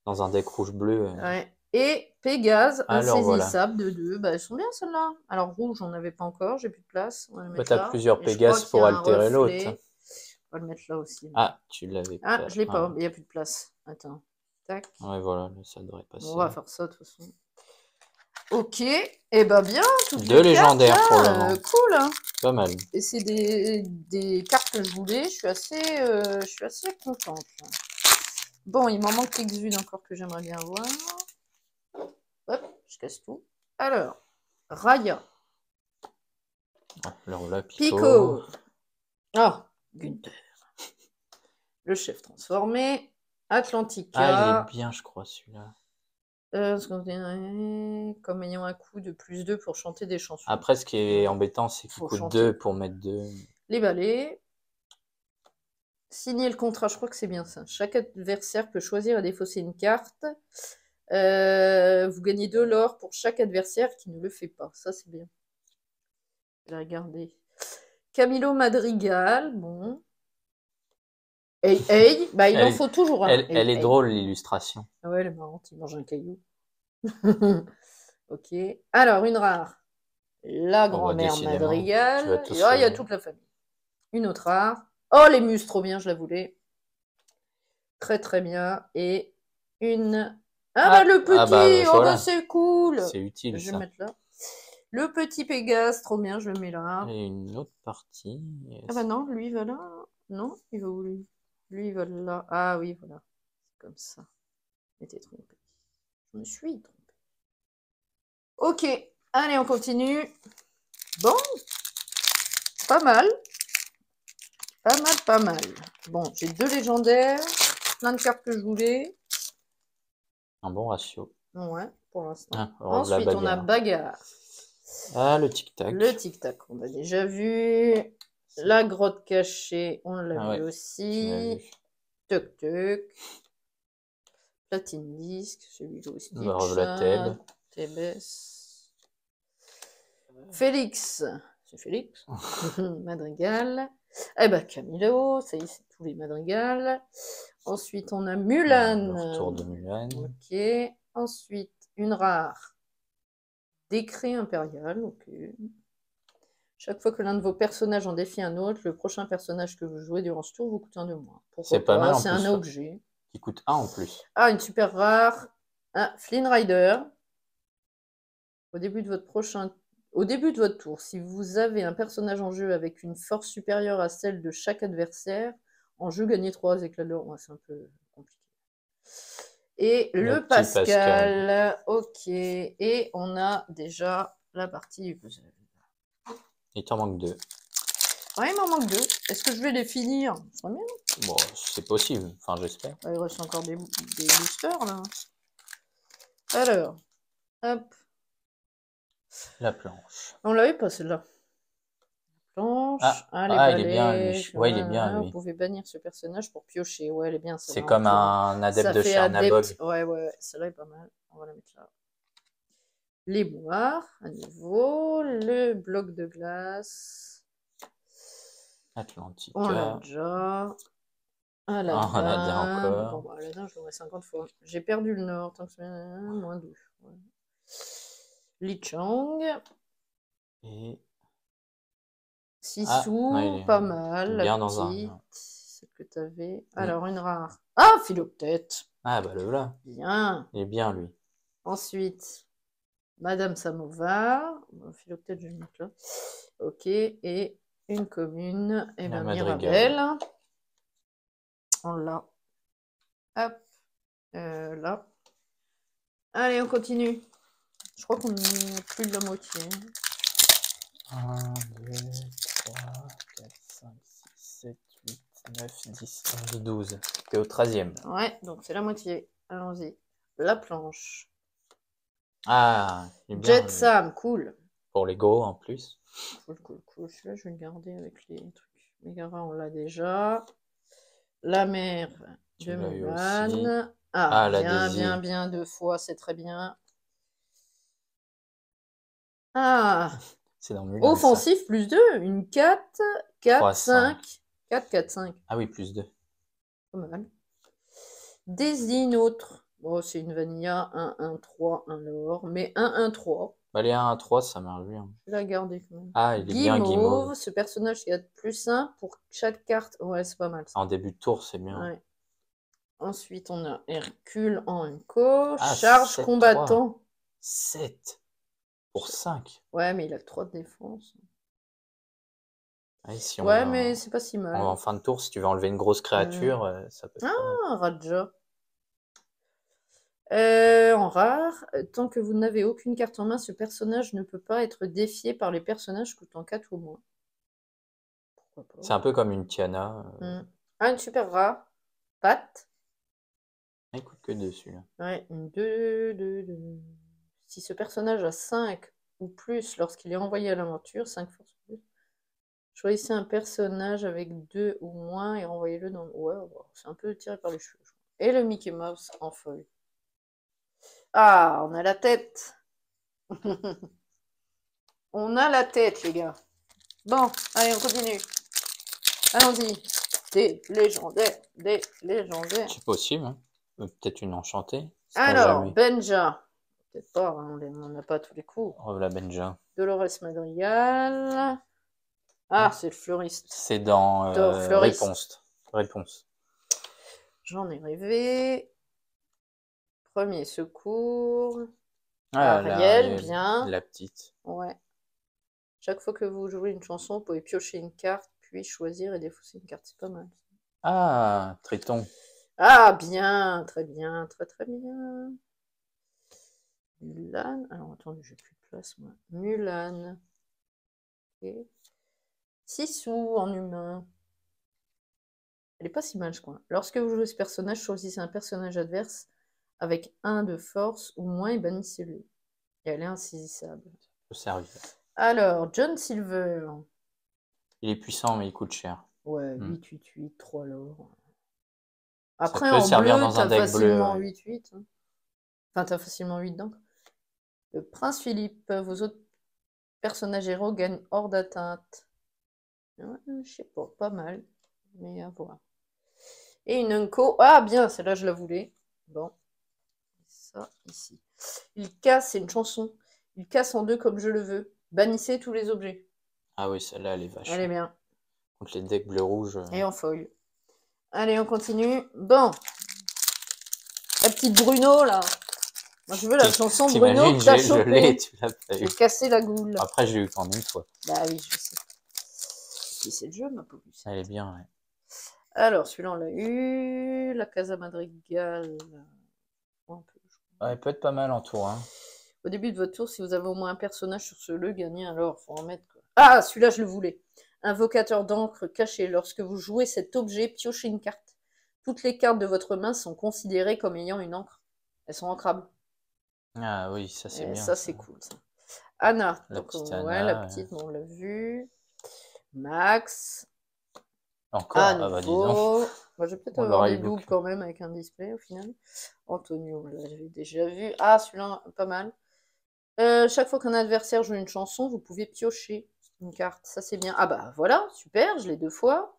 Dans un deck rouge-bleu. Ouais. Et Pégase, Alors, insaisissable de 2. Bah, elles sont bien celles-là. Alors rouge, j'en avais pas encore, j'ai plus de place. On va le mettre t'as là. plusieurs Et je Pégases crois pour qu'il y a un altérer l'autre. reflet. On va le mettre là aussi. Ah, tu l'avais pas. Ah, je l'ai pas, mais il n'y a plus de place. Attends. Tac. Ouais, voilà, ça devrait passer. On va faire ça de toute façon. Ok, et bah bien, toutes 2 les légendaires cartes, pour le là, moment. cool. Hein. Pas mal. Et c'est des cartes que je voulais, je suis assez contente. Là. Bon, il m'en manque quelques-unes encore que j'aimerais bien voir. Hop, je casse tout. Alors, Raya. Alors là, Pico. Ah, Gunther. Le chef transformé. Ah, il Atlantica. est bien, je crois, celui-là. Comme ayant un coût de +2 pour chanter des chansons. Après, ce qui est Ouais. embêtant, c'est qu'il Faut coûte chanter. 2 pour mettre 2. Les balais. Signer le contrat, je crois que c'est bien ça. Chaque adversaire peut choisir et défausser une carte. Vous gagnez 2 l'or pour chaque adversaire qui ne le fait pas. Ça, c'est bien. Je vais regarder. Camilo Madrigal, bon. Hey, bah il en faut toujours un. Elle est drôle, l'illustration. Ah ouais, elle est marrante, il mange un caillou. Ok. Alors, une rare. La grand-mère Madrigal. Il il y a toute la famille. Une autre rare. Oh, les muses, trop bien, je la voulais. Très, très bien. Et une... Ah, bah le petit, oh, bah c'est cool. C'est utile, je vais mettre là. Le petit Pégase, trop bien, je le mets là. Et une autre partie. Ah bah non, lui, il va là. Non, il va où, lui? Lui, il va là. Ah oui, voilà. C'est comme ça. Je m'étais trompée. Je me suis trompée. Ok, allez, on continue. Bon, pas mal. Pas mal. Bon, j'ai 2 légendaires, plein de cartes que je voulais. Un bon ratio. Ouais, pour l'instant. Ah, ensuite, on a bagarre. Ah, le tic-tac. Le tic-tac, on a déjà vu. La grotte cachée, on l'a vu aussi. Tuc-tuc. Platine disque, celui-là aussi. Revelatel. Tébès. Félix. C'est Félix. Madrigal. Eh ben, Camilo, ça y est, c'est tous les madrigals. Ensuite, on a Mulan. Le retour de Mulan. Ok. Ensuite, une rare. Décret impérial. Ok. Chaque fois que l'un de vos personnages en défie un autre, le prochain personnage que vous jouez durant ce tour vous coûte 1 de moins. C'est pas mal en plus. C'est un objet. Qui coûte 1 en plus. Ah, une super rare. Un Flynn Rider. Au début de votre tour, si vous avez un personnage en jeu avec une force supérieure à celle de chaque adversaire, en jeu, gagnez 3 éclats d'or. Ouais, c'est un peu compliqué. Et le Pascal. Ok. Et on a déjà la partie du puzzle. Il t'en manque 2. Ouais, il m'en manque 2. Est-ce que je vais les finir? Ça bien. Bon, c'est possible. Enfin, j'espère. Il reste encore des boosters, là. Alors, hop. La planche. On l'avait pas, celle-là. Planche. Il est bien, lui. Ouais, il est bien, lui. Vous pouvez bannir ce personnage pour piocher. Ouais, elle est bien, c'est comme un adepte de Chernabog. Ouais, celle-là est pas mal. On va la mettre là. Les boires, à nouveau. Le bloc de glace. Atlantica. On l'a déjà. Aladin. On a déjà encore. Bon, bah, Aladin, je l'aurai 50 fois. J'ai perdu le nord. Tant que c'est moins 2. Ouais. Li Chang. Et... Sissou, pas mal. Bien la dans petite, celle que tu avais. Mm. Alors, une rare. Ah, Philoctète. Ah, bah le voilà. Bien. Il est bien, lui. Ensuite, Madame Samovar. Bon, Philoctète, je vais le mettre là. Ok. Et une commune. Et bien, Mirabelle. On l'a. Hop. Là. Allez, on continue. Je crois qu'on est plus de la moitié. 1, 2, 3, 4, 5, 6, 7, 8, 9, 10, 11, 12. T'es au 13e. Ouais, donc c'est la moitié. Allons-y. La planche. Ah, il est bien. Jet Sam, cool. Pour les gros en plus. Cool. Celui-là, je vais le garder avec les trucs. Megara, on l'a déjà. La mer de Mulan. Ah, bien, 2 fois, c'est très bien. Ah, c'est dans Mulan. Offensif, ça. Plus 2, une 4, 4, 5. 4, 4, 5. Ah oui, plus 2. Pas mal. Désigne autre. Bon, c'est une vanilla, 1, 1, 3, 1 l'or, mais 1, 1, 3. Bah, les 1, 1, 3, ça marche bien. Je vais la garder quand même. Ah, il est bien Guimauve. Ce personnage qui a plus 1 pour chaque carte. Ouais, c'est pas mal. Ça. En début de tour, c'est bien. Ouais. Ensuite, on a Hercule en Unco. Charge 7, combattant. 3. 7 pour 5. Ouais, mais il a que 3 de défense. Ouais, si mais c'est pas si mal. En fin de tour, si tu veux enlever une grosse créature, ça peut être. Ah, Raja. En rare, tant que vous n'avez aucune carte en main, ce personnage ne peut pas être défié par les personnages coûtant 4 ou moins. Pourquoi pas. C'est un peu comme une Tiana. Ah, une super rare. Pat. Il coûte que 2 celui-là. Ouais, une 2. Si ce personnage a 5 ou plus lorsqu'il est envoyé à l'aventure, 5 forces plus. Choisissez un personnage avec 2 ou moins et renvoyez-le dans... Ouais, bon, c'est un peu tiré par les cheveux. Et le Mickey Mouse en feuille. Ah, on a la tête. On a la tête, les gars. Bon, allez, on continue. Allons-y. Des légendaires, des légendaires. C'est possible, hein. Peut-être une enchantée. Alors, Jamais. Benja. Peut-être pas, hein, on n'a pas tous les coups. Oh, la Benja. Dolores Madrigal. Ah, c'est le fleuriste. C'est dans Fleuriste. Réponse. J'en ai rêvé. Premier secours. Ah, Ariel, bien. La petite. Ouais. Chaque fois que vous jouez une chanson, vous pouvez piocher une carte, puis choisir et défausser une carte. C'est pas mal. Ah, Triton. Ah, bien, très bien, très très bien. Mulan. Alors, attendez, j'ai plus de place, moi. Mulan. Ok. Sissou en humain. Elle est pas si mal, je crois. Lorsque vous jouez ce personnage, choisissez un personnage adverse avec 1 de force ou moins et bannissez-le. Et elle est insaisissable. Peut servir. Alors, John Silver. Il est puissant, mais il coûte cher. Ouais, 8, 3 l'or. Ça Après, peut en servir bleu, dans un t'as deck bleu. facilement Ouais. 8. Hein. Enfin, t'as facilement 8 d'encre. Le prince Philippe. Vos autres personnages héros gagnent hors d'atteinte. Ouais, je sais pas mal. Mais à voir. Et une Unco. Ah, bien, celle-là, je la voulais. Bon. Ça, ici. Il casse, c'est une chanson. Il casse en 2 comme je le veux. Bannissez tous les objets. Ah oui, celle-là, elle est vache. Elle est bien. Contre les decks bleu-rouge. Et en foil. Allez, on continue. Bon. La petite Bruno, là. Moi, je veux la chanson Bruno que t'as chopée. Tu l'as pas eu. J'ai cassé la goule. Après, je l'ai eu qu'en une fois. Bah oui, je sais. Puis c'est le jeu, ma pauvre. Elle est bien, ouais. Alors, celui-là, on l'a eu. La Casa Madrigal. Un peu. Ouais, elle peut être pas mal en tour. Hein. Au début de votre tour, si vous avez au moins un personnage sur ce le, gagnez alors. Faut en mettre. Quoi. Ah, celui-là, je le voulais. Invocateur d'encre caché. Lorsque vous jouez cet objet, piochez une carte. Toutes les cartes de votre main sont considérées comme ayant une encre. Elles sont ancrables. Ah oui, ça c'est bien. Ça, c'est cool. Ça. Anna. La Donc, petite ouais, Anna, la petite, on l'a vu. Max. Encore, À bah dis nouveau. donc. Moi, je vais peut-être On avoir l'aura des eu doubles beaucoup. quand même avec un display au final. Antonio, là, j'avais déjà vu. Ah, celui-là, pas mal. Chaque fois qu'un adversaire joue une chanson, vous pouvez piocher une carte. Ça, c'est bien. Ah bah voilà, super, je l'ai 2 fois.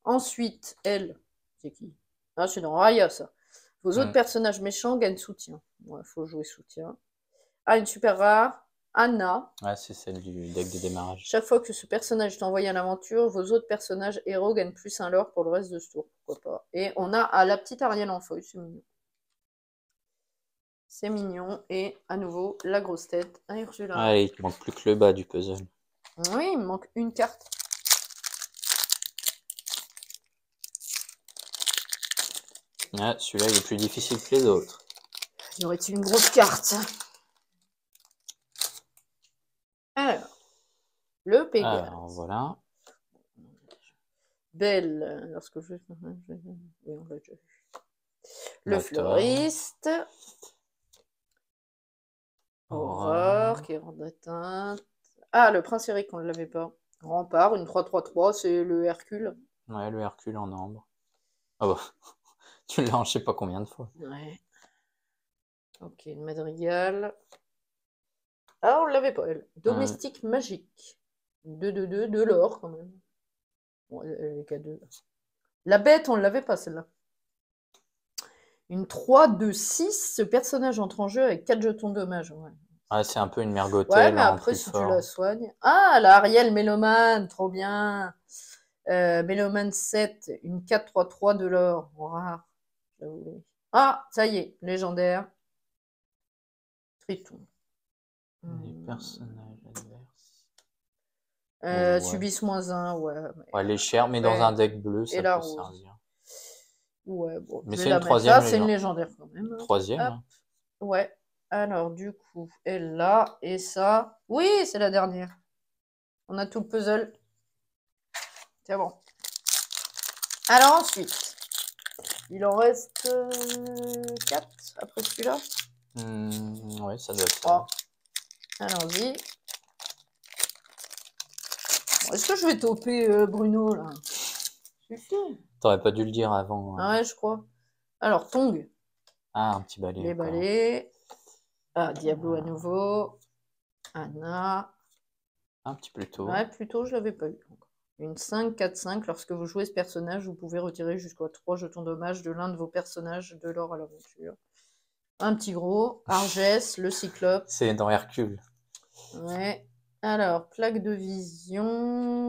Ensuite, elle, c'est qui? Ah, c'est dans Raya, ça. Vos autres personnages méchants gagnent soutien. Ouais, faut jouer soutien. Ah, une super rare. Anna. Ouais, c'est celle du deck de démarrage. Chaque fois que ce personnage est envoyé à l'aventure, vos autres personnages héros gagnent plus 1 lore pour le reste de ce tour. Pourquoi pas. Et on a la petite Ariel en feuille, c'est mignon. C'est mignon. Et à nouveau, la grosse tête à Ursula. Ah, il te manque plus que le bas du puzzle. Oui, il me manque une carte. Ah, celui-là, il est plus difficile que les autres. Y aurait-il une grosse carte? Alors, le Pégase. Alors, voilà. Belle, lorsque je... Oui, on l'a déjà vu. Le Bâtard. fleuriste. Aurore, qui est hors d'atteinte. Ah, le prince Eric, on ne l'avait pas. Rempart, une 3-3-3, c'est le Hercule. Ouais, le Hercule en ambre. Ah bah, tu l'as en je sais pas combien de fois. Ouais. Ok, une madrigale. Ah, on ne l'avait pas, elle. Domestique magique. 2-2-2, de l'or quand même. Bon, elle est qu'à 2. La bête, on ne l'avait pas celle-là. Une 3-2-6, ce personnage entre en jeu avec 4 jetons de dommage. Ouais. Ah, c'est un peu une mergotelle. Ouais, mais après, si tu la soignes. Ah, la Ariel Mélomane, trop bien. Mélomane 7, une 4-3-3 de l'or. Rare. Ah, ça y est, légendaire. Triton. Les personnages adverses. Ouais. Subissent -1, ouais. Ouais, elle est chère, mais dans un deck bleu, ça peut servir. Ouais, bon. Mais c'est une troisième. C'est une légendaire quand même. Troisième. Hein. Ouais. Alors, du coup, elle là, et ça. Oui, c'est la dernière. On a tout le puzzle. C'est bon. Alors ensuite, il en reste 4 après celui-là. Ouais, ça doit être ça. Allons-y. Bon, est-ce que je vais toper Bruno là? Suffit. T'aurais pas dû le dire avant. Ah ouais, je crois. Alors, Tong. Ah, un petit balai. Les balais. Ah, Diablo à nouveau. Anna. Un petit plus tôt. Ouais, plutôt, je l'avais pas eu. Une 5, 4, 5. Lorsque vous jouez ce personnage, vous pouvez retirer jusqu'à 3 jetons dommage de l'un de vos personnages de l'or à l'aventure. Un petit gros. Argès, le Cyclope. C'est dans Hercule. Ouais. Alors, plaque de vision.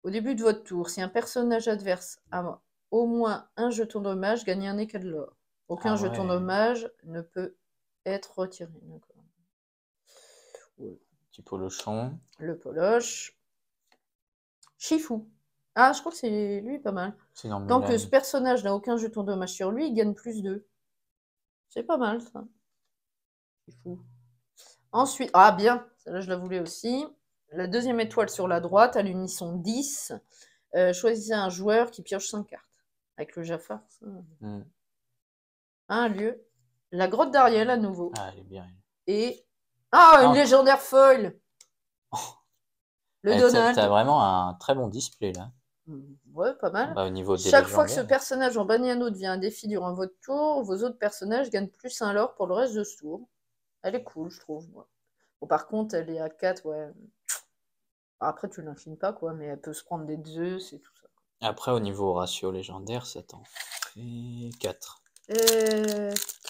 Au début de votre tour, si un personnage adverse a au moins un jeton dommage, gagnez un éclat de l'or. Aucun jeton dommage ne peut être retiré. Petit polochon. Le poloche. Shifu. Ah, je crois que c'est lui pas mal. Tant que ce personnage n'a aucun jeton dommage sur lui, il gagne plus 2. C'est pas mal ça. Shifu. Ensuite, ah bien, celle-là je la voulais aussi. La deuxième étoile sur la droite, à l'unisson 10. Choisissez un joueur qui pioche 5 cartes. Avec le Jafar. Ça. Un lieu. La grotte d'Ariel à nouveau. Ah, elle est bien. Et. Ah, une légendaire foil. Le Donald. T'as vraiment un très bon display là. Ouais, pas mal. Bah, au niveau des Chaque fois que ce personnage en bannit un autre via un défi durant votre tour, vos autres personnages gagnent plus 1 lore pour le reste de ce tour. Elle est cool, je trouve. Moi. Bon, par contre, elle est à 4, ouais. Après, tu l'infines pas, quoi, mais elle peut se prendre des Zeus et tout ça. Après, au niveau ratio légendaire, ça t'en fait 4. 4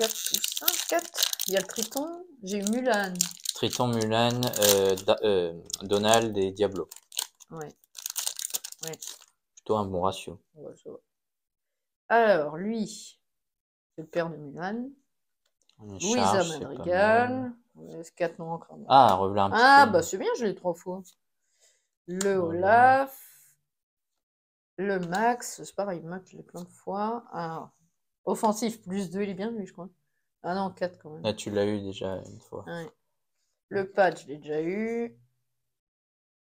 ou 5, 4. Il y a le Triton. J'ai eu Mulan. Triton, Mulan, Donald et Diablo. Ouais. Plutôt un bon ratio. Ouais, ça va. Alors, lui, c'est le père de Mulan. Louisa Madrigal. 4 noms encore. Ah, revelà un petit peu. Ah, bah c'est bien, je l'ai 3 fois. Le Olaf. Le Max. C'est pareil, Max, je l'ai plein de fois. Alors, offensif, plus 2, il est bien lui, je crois. Ah non, 4 quand même. Là, tu l'as eu déjà une fois. Ouais. Le Patch, je l'ai déjà eu.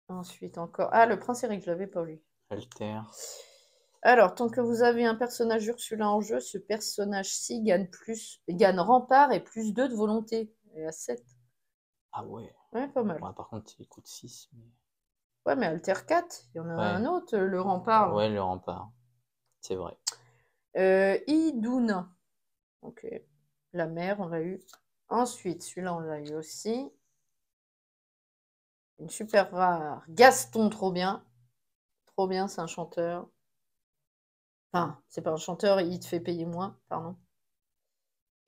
Ensuite encore. Ah, le Prince Eric, je l'avais pas lui. Alter. Alors, tant que vous avez un personnage Ursula en jeu, ce personnage-ci gagne rempart et plus 2 de volonté. Et à 7. Ah ouais. Ouais, pas mal. Ouais, par contre, il coûte 6. Mais... Ouais, mais Alter 4, il y en a un autre, le rempart. Ouais, le rempart. C'est vrai. Iduna. Ok. La mère, on l'a eu. Ensuite, celui-là, on l'a eu aussi. Une super rare. Gaston, trop bien. Trop bien, c'est un chanteur. Enfin, c'est pas un chanteur, il te fait payer moins, pardon.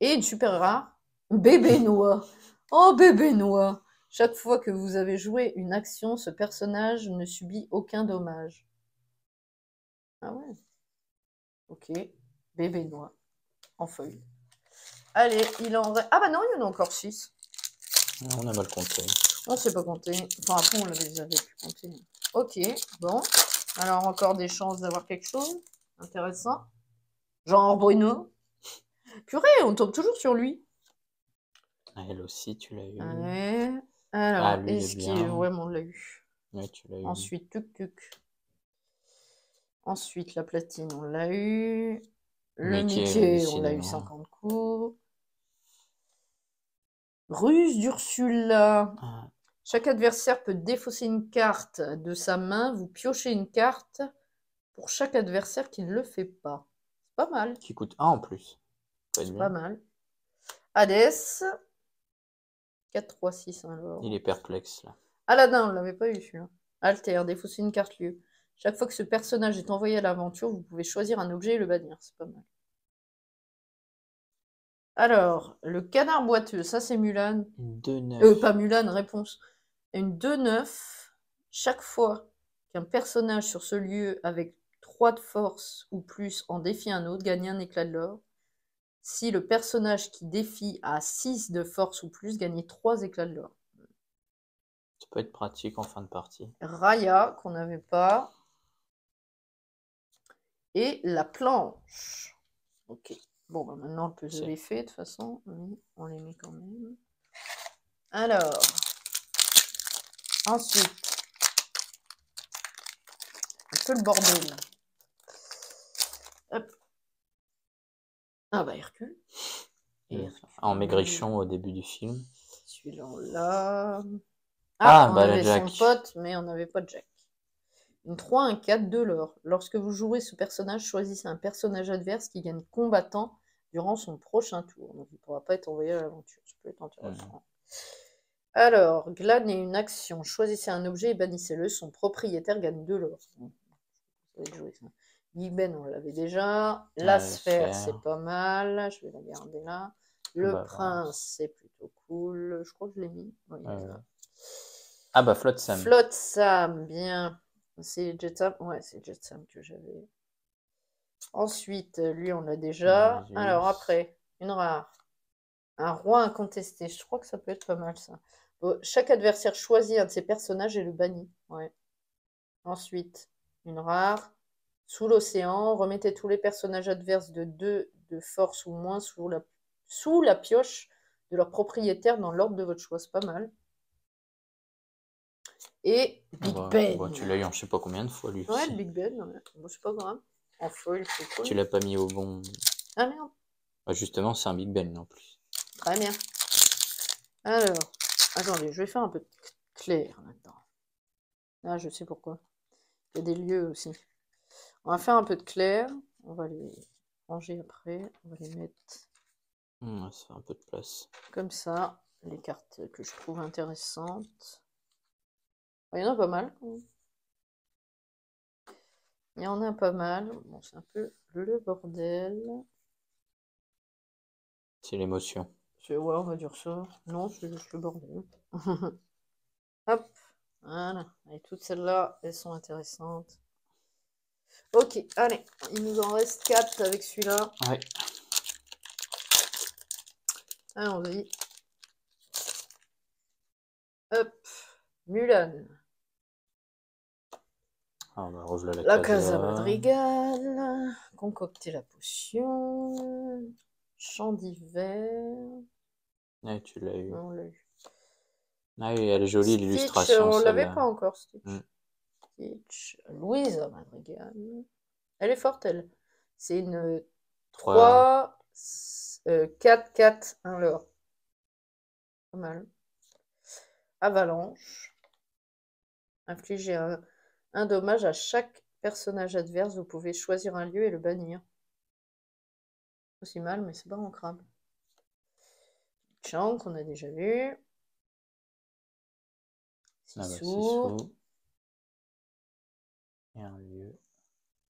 Et une super rare. Bébé Noah. Oh, bébé Noah. Chaque fois que vous avez joué une action, ce personnage ne subit aucun dommage. Ah ouais. Ok. Bébé Noah. En feuille. Allez, il en reste. Ah bah non, il y en a encore 6. On a mal compté. On sait pas compter. Enfin, après, on les avait pu compter. Ok, bon. Alors, encore des chances d'avoir quelque chose intéressant. Genre Bruno. Purée, on tombe toujours sur lui. Elle aussi, tu l'as eu. Ouais. Alors, est-ce qu'il vraiment l'a eu? Ouais, tu l'as eu. Ensuite, tuc. Ensuite, la platine, on l'a eu. Le Mickey, on l'a eu 50 coups. Ruse d'Ursula. Ah. Chaque adversaire peut défausser une carte de sa main. Vous piochez une carte pour chaque adversaire qui ne le fait pas. C'est pas mal. Qui coûte 1 en plus. C'est pas mal. Hades. 4, 3, 6 alors. Il est perplexe là. Aladdin, on l'avait pas eu celui-là. Alter, défausser une carte lieu. Chaque fois que ce personnage est envoyé à l'aventure, vous pouvez choisir un objet et le bannir. C'est pas mal. Alors, le canard boiteux, ça c'est Mulan. 2-9. Pas Mulan, réponse. Une 2-9. Chaque fois qu'un personnage sur ce lieu avec 3 de force ou plus en défie un autre, gagne un éclat de l'or. Si le personnage qui défie a 6 de force ou plus, gagnez 3 éclats de l'or. Ça peut être pratique en fin de partie. Raya, qu'on n'avait pas. Et la planche. Ok. Bon, bah maintenant, le puzzle est fait, de toute façon. Mais on les met quand même. Alors. Ensuite. peu le bordel. Hop. Ah bah Hercule. En maigrichon au début du film. Celui-là, là. Ah, on bah, avait Jack. son pote, mais on n'avait pas Jack. Une 3, un 4, de l'or. Lorsque vous jouez ce personnage, choisissez un personnage adverse qui gagne combattant durant son prochain tour. Donc il ne pourra pas être envoyé à l'aventure. Ça peut être intéressant. Alors, glane est une action. Choisissez un objet et bannissez-le. Son propriétaire gagne de l'or. Ça va être joué, ça. Big Ben, on l'avait déjà. La sphère, c'est pas mal. Je vais la garder là. Le prince, c'est plutôt cool. Je crois que je l'ai mis. Oui, ah bah Flotsam. Flotsam, bien. C'est Jetsam. Ouais, c'est Jetsam que j'avais. Ensuite, lui, on l'a déjà. Alors après, une rare. Un roi incontesté. Je crois que ça peut être pas mal, ça. Bon, chaque adversaire choisit un de ses personnages et le bannit. Ouais. Ensuite, une rare. Sous l'océan, remettez tous les personnages adverses de 2 de force ou moins sous la pioche de leur propriétaire dans l'ordre de votre choix. C'est pas mal. Et Big Ben. Bah, tu l'as eu en je sais pas combien de fois, lui. Ouais, le Big Ben. Ouais. Bon, c'est pas grave. En foil, c'est cool. Tu l'as pas mis au bon... Ah merde. Bah, justement, c'est un Big Ben, en plus. Très bien. Alors, attendez, je vais faire un peu de clair là-dedans. Ah, je sais pourquoi. Il y a des lieux aussi. On va faire un peu de clair. On va les ranger après. On va les mettre ça fait un peu de place. comme ça. Les cartes que je trouve intéressantes. Il y en a pas mal. Il y en a pas mal. Bon, c'est un peu le bordel. C'est l'émotion. Ouais, on va dire ça. Non, c'est juste le bordel. Hop, voilà. Et toutes celles-là, elles sont intéressantes. Ok, allez, il nous en reste 4 avec celui-là. Ouais. Allons-y. Hop, Mulan. Ah, bah, revoilà La Casa Madrigal. Concocter la potion. Chant d'hiver. Ouais, tu l'as eu. On l'a eu. Ah oui, elle est jolie, Stitch, l'illustration. on l'avait pas encore, Stitch. Stitch. Louisa Madrigal. Elle est forte, elle. C'est une 3, 4, 4, 1 l'or. Pas mal. Avalanche. Infliger un dommage à chaque personnage adverse. Vous pouvez choisir un lieu et le bannir. Aussi mal, mais c'est pas mon crâne. Chang, qu'on a déjà vu. Sissou. Et un lieu.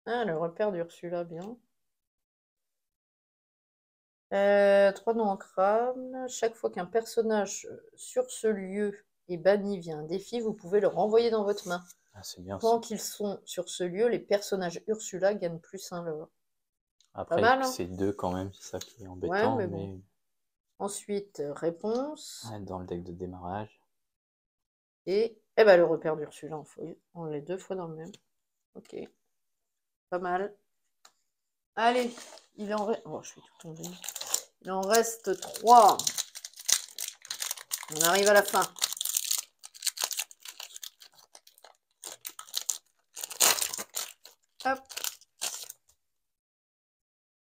Ah, le repère d'Ursula, bien. 3 noms en crâne. Chaque fois qu'un personnage sur ce lieu est banni via un défi, vous pouvez le renvoyer dans votre main. Ah, c'est bien. Tant qu'ils sont sur ce lieu, les personnages Ursula gagnent plus 1 l'or. Après, mal, hein. c'est 2 quand même, c'est ça qui est embêtant. Ouais, mais bon. Ensuite, réponse. Ouais, dans le deck de démarrage. Et ben, le repère d'Ursula en feuille. On l'est 2 fois dans le même. Ok. Pas mal. Allez, il en reste. Oh, je suis tout tombé. Il en reste 3. On arrive à la fin. Hop.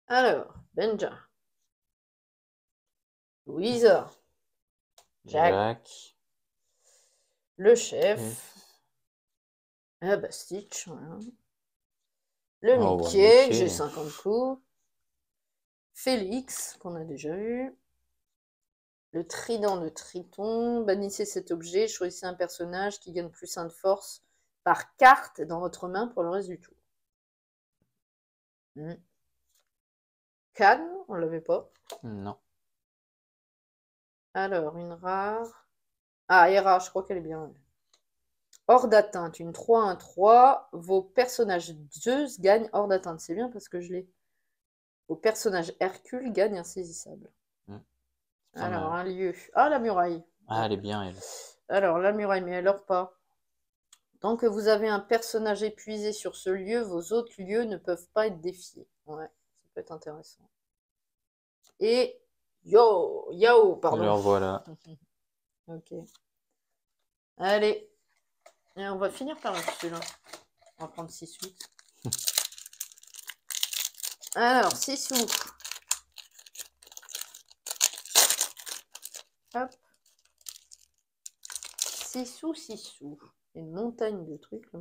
Alors, Benja. Louisa. Jack. Le chef. Ah bah Stitch, voilà. Le Mickey, j'ai 50 coups. Félix, qu'on a déjà eu. Le trident de Triton. Bannissez cet objet, choisissez un personnage qui gagne plus 1 de force par carte dans votre main pour le reste du tour. Cannes, on l'avait pas. Non. Alors, une rare. Ah, Hera, je crois qu'elle est bien. Hors d'atteinte, une 3-1-3. Vos personnages Zeus gagnent hors d'atteinte. C'est bien parce que je l'ai. Vos personnages Hercule gagnent insaisissable. Alors, un lieu. Ah, la muraille. Ah, elle est bien, elle. Alors, la muraille, mais elle or pas. Tant que vous avez un personnage épuisé sur ce lieu, vos autres lieux ne peuvent pas être défiés. Ouais, ça peut être intéressant. Et Yao, pardon. Alors voilà. Ok. Allez. Et on va finir par là-dessus, là. On va prendre 6 sous. Alors, 6 sous. Hop. 6 sous, 6 sous. Une montagne de trucs là.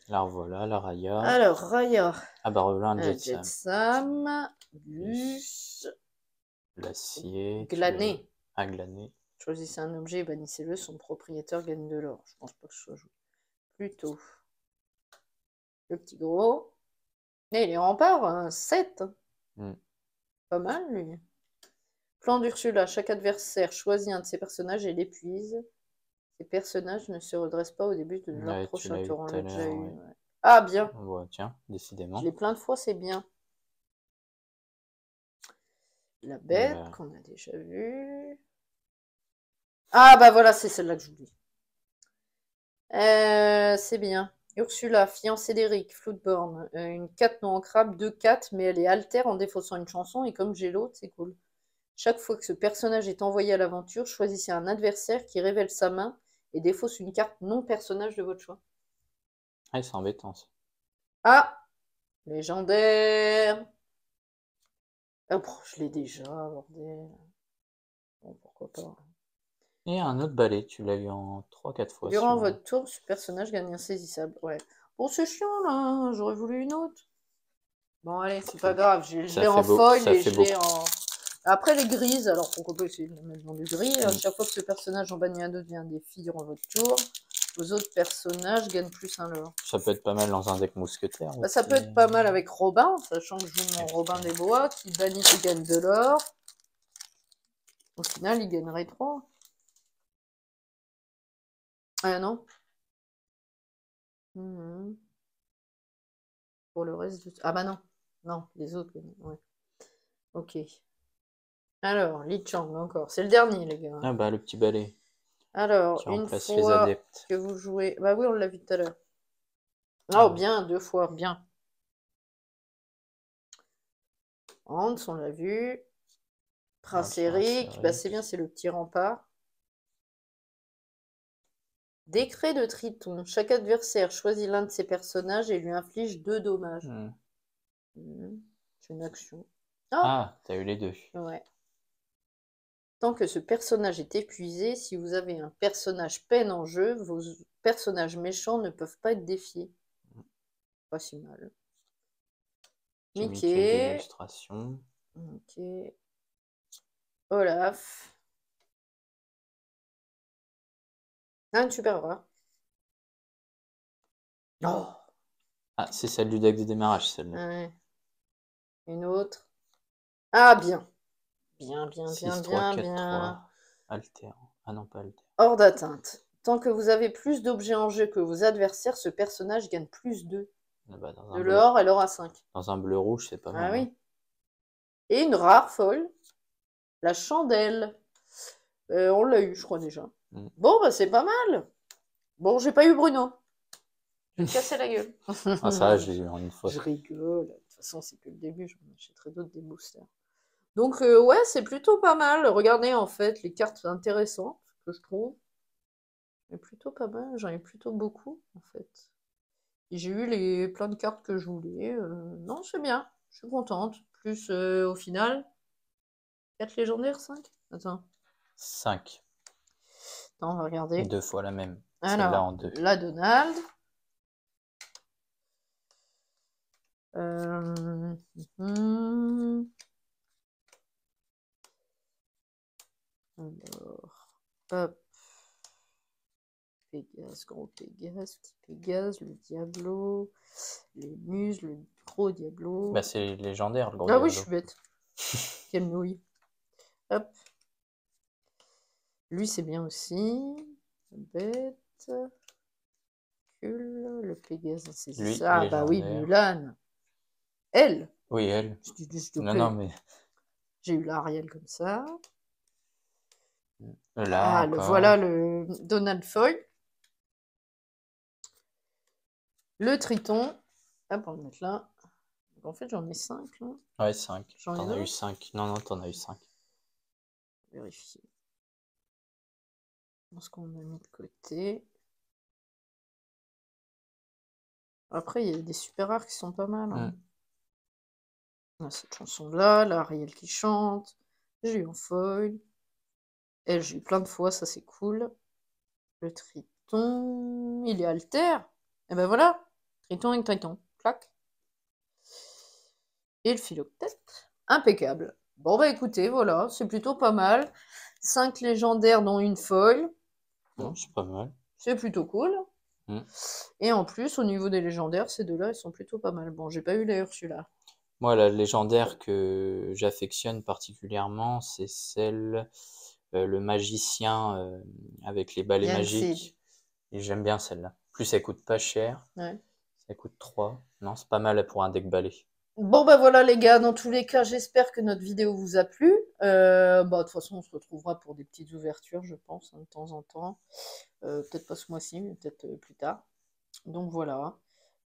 La revoilà, la Raya. Alors, Raya. Ah bah voilà un Jet Jetsam. Sam. Gus. L'acier. Glané. Ah, glané. Choisissez un objet et bannissez-le. Son propriétaire gagne de l'or. Je pense pas que ce soit joué. Plutôt. Le petit gros. Et les remparts, 7. Pas mal, lui. Plan d'Ursula. Chaque adversaire choisit un de ses personnages et l'épuise. Ces personnages ne se redressent pas au début de leur prochain tour. On l'a déjà eu. Ouais. Ah, bien. Ouais, tiens, décidément. Je l'ai plein de fois, c'est bien. La bête, qu'on a déjà vue. Ah, bah voilà, c'est celle-là que je voulais. C'est bien. Ursula, fiancée d'Eric, Floodborn. Une 4 non ancrable, 2-4, mais elle est altère en défaussant une chanson, et comme j'ai l'autre, c'est cool. Chaque fois que ce personnage est envoyé à l'aventure, choisissez un adversaire qui révèle sa main et défausse une carte non-personnage de votre choix. Ah, c'est embêtant, ça. Ah, légendaire. Oh, je l'ai déjà, bordel. Bon, pourquoi pas. Et un autre balai, tu l'as eu en 3-4 fois. Durant votre tour, ce personnage gagne insaisissable. Ouais. Bon, c'est chiant, là. J'aurais voulu une autre. Bon, allez, c'est pas grave. Je l'ai en foil et je l'ai en... Après, les grises, alors pourquoi pas essayer de le mettre dans du gris. À chaque fois que ce personnage en bannit un autre devient un défi durant votre tour, vos autres personnages gagnent plus un leurre. Ça peut être pas mal dans un deck mousquetaire. Bah, ça peut être pas mal avec Robin, sachant que je joue mon Robin des Bois, qui bannit et gagne de l'or. Au final, il gagnerait 3. Ah non. Pour le reste du... Ah bah non. Non, les autres. Ouais. Ok. Alors, Li Chang encore. C'est le dernier, les gars. Ah bah le petit balai. Alors, une fois que vous jouez... Bah oui, on l'a vu tout à l'heure. Oh, bien, 2 fois, bien. Hans, on l'a vu. Prince Eric, bah c'est bien, c'est le petit rempart. Décret de Triton. Chaque adversaire choisit l'un de ses personnages et lui inflige 2 dommages. C'est une action. Oh, ah, t'as eu les deux. Ouais. Tant que ce personnage est épuisé, si vous avez un personnage peine en jeu, vos personnages méchants ne peuvent pas être défiés. Pas si mal. Mickey. Ok. Olaf. Ah, une super rare. Oh. Ah, c'est celle du deck de démarrage, celle-là. Ouais. Une autre. Ah, bien. Bien, bien, bien, bien, bien. Alter. Ah non, pas alter. Hors d'atteinte. Tant que vous avez plus d'objets en jeu que vos adversaires, ce personnage gagne plus 2. Bah, de l'or, elle aura 5. Dans un bleu-rouge, c'est pas mal. Ah oui. Et une rare folle. La chandelle. On l'a eu, je crois déjà. Bon, bah c'est pas mal. Bon, j'ai pas eu Bruno. Je vais me casser la gueule. Ah ça, je l'ai eu en une fois. Je rigole. De toute façon, c'est que le début. Je m'achèterai d'autres des boosters. Donc, ouais, c'est plutôt pas mal. Regardez, en fait, les cartes intéressantes que je trouve. Mais plutôt pas mal. J'en ai plutôt beaucoup, en fait. Et j'ai eu plein de cartes que je voulais. Non, c'est bien. Je suis contente. Plus, au final, 4 légendaires, 5 Attends. 5. Attends, on va regarder. 2 fois la même. Celle-là en 2. La Donald. Alors, hop. Pégase, gros Pégase, petit Pégase, le Diablo, les muses, le gros Diablo. Bah c'est légendaire, le gros Diablo. Ah oui, je suis bête. Quelle nouille. Hop. Lui, c'est bien aussi. Bête. Le Pégase insaisissable. Ah bah oui, Mulan. Elle. Oui, elle. Non, mais... J'ai eu l'Ariel comme ça. Là, voilà le Donald Foy. Le Triton. Hop, on va le mettre là. Donc, en fait, j'en ai 5 là. Ouais, 5. T'en as eu 5. Non, t'en as eu 5. Vérifier. Je pense qu'on a mis de côté. Après, il y a des super rares qui sont pas mal. Hein. Mm. On a cette chanson-là, la Ariel qui chante. J'ai eu en foil. Elle, j'ai eu plein de fois, ça c'est cool. Le Triton, il est alter. Et ben voilà, Triton avec Triton. Clac. Et le Philoctète. Impeccable. Bon bah écoutez, voilà, c'est plutôt pas mal. 5 légendaires dont une foil. Non, Bon, c'est pas mal. c'est plutôt cool. Mm. Et en plus, au niveau des légendaires, ces deux-là, ils sont plutôt pas mal. Bon, j'ai pas eu la Ursula. Moi, la légendaire que j'affectionne particulièrement, c'est celle, le magicien avec les balais Yancy. magiques. Et j'aime bien celle-là. En plus, elle coûte pas cher. Ouais. Ça coûte 3. Non, c'est pas mal pour un deck balai. Bon bah voilà les gars, dans tous les cas, j'espère que notre vidéo vous a plu. Bah de toute façon, on se retrouvera pour des petites ouvertures, je pense, hein, de temps en temps. Peut-être pas ce mois-ci, mais peut-être plus tard. Donc voilà.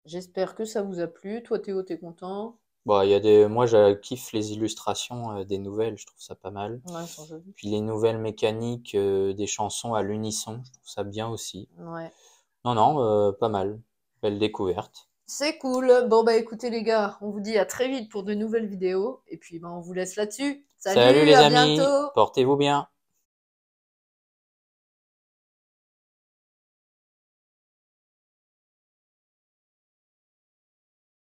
J'espère que ça vous a plu. Toi Théo, t'es content? Bon, il y a des, moi, je kiffe les illustrations des nouvelles. Je trouve ça pas mal. Ouais, elles sont jolies. Puis les nouvelles mécaniques des chansons à l'unisson, je trouve ça bien aussi. Ouais. Non, non, pas mal. Belle découverte. C'est cool. Bon bah écoutez les gars, on vous dit à très vite pour de nouvelles vidéos. Et puis bah on vous laisse là-dessus. Salut Salut, les à amis, bientôt! portez-vous bien.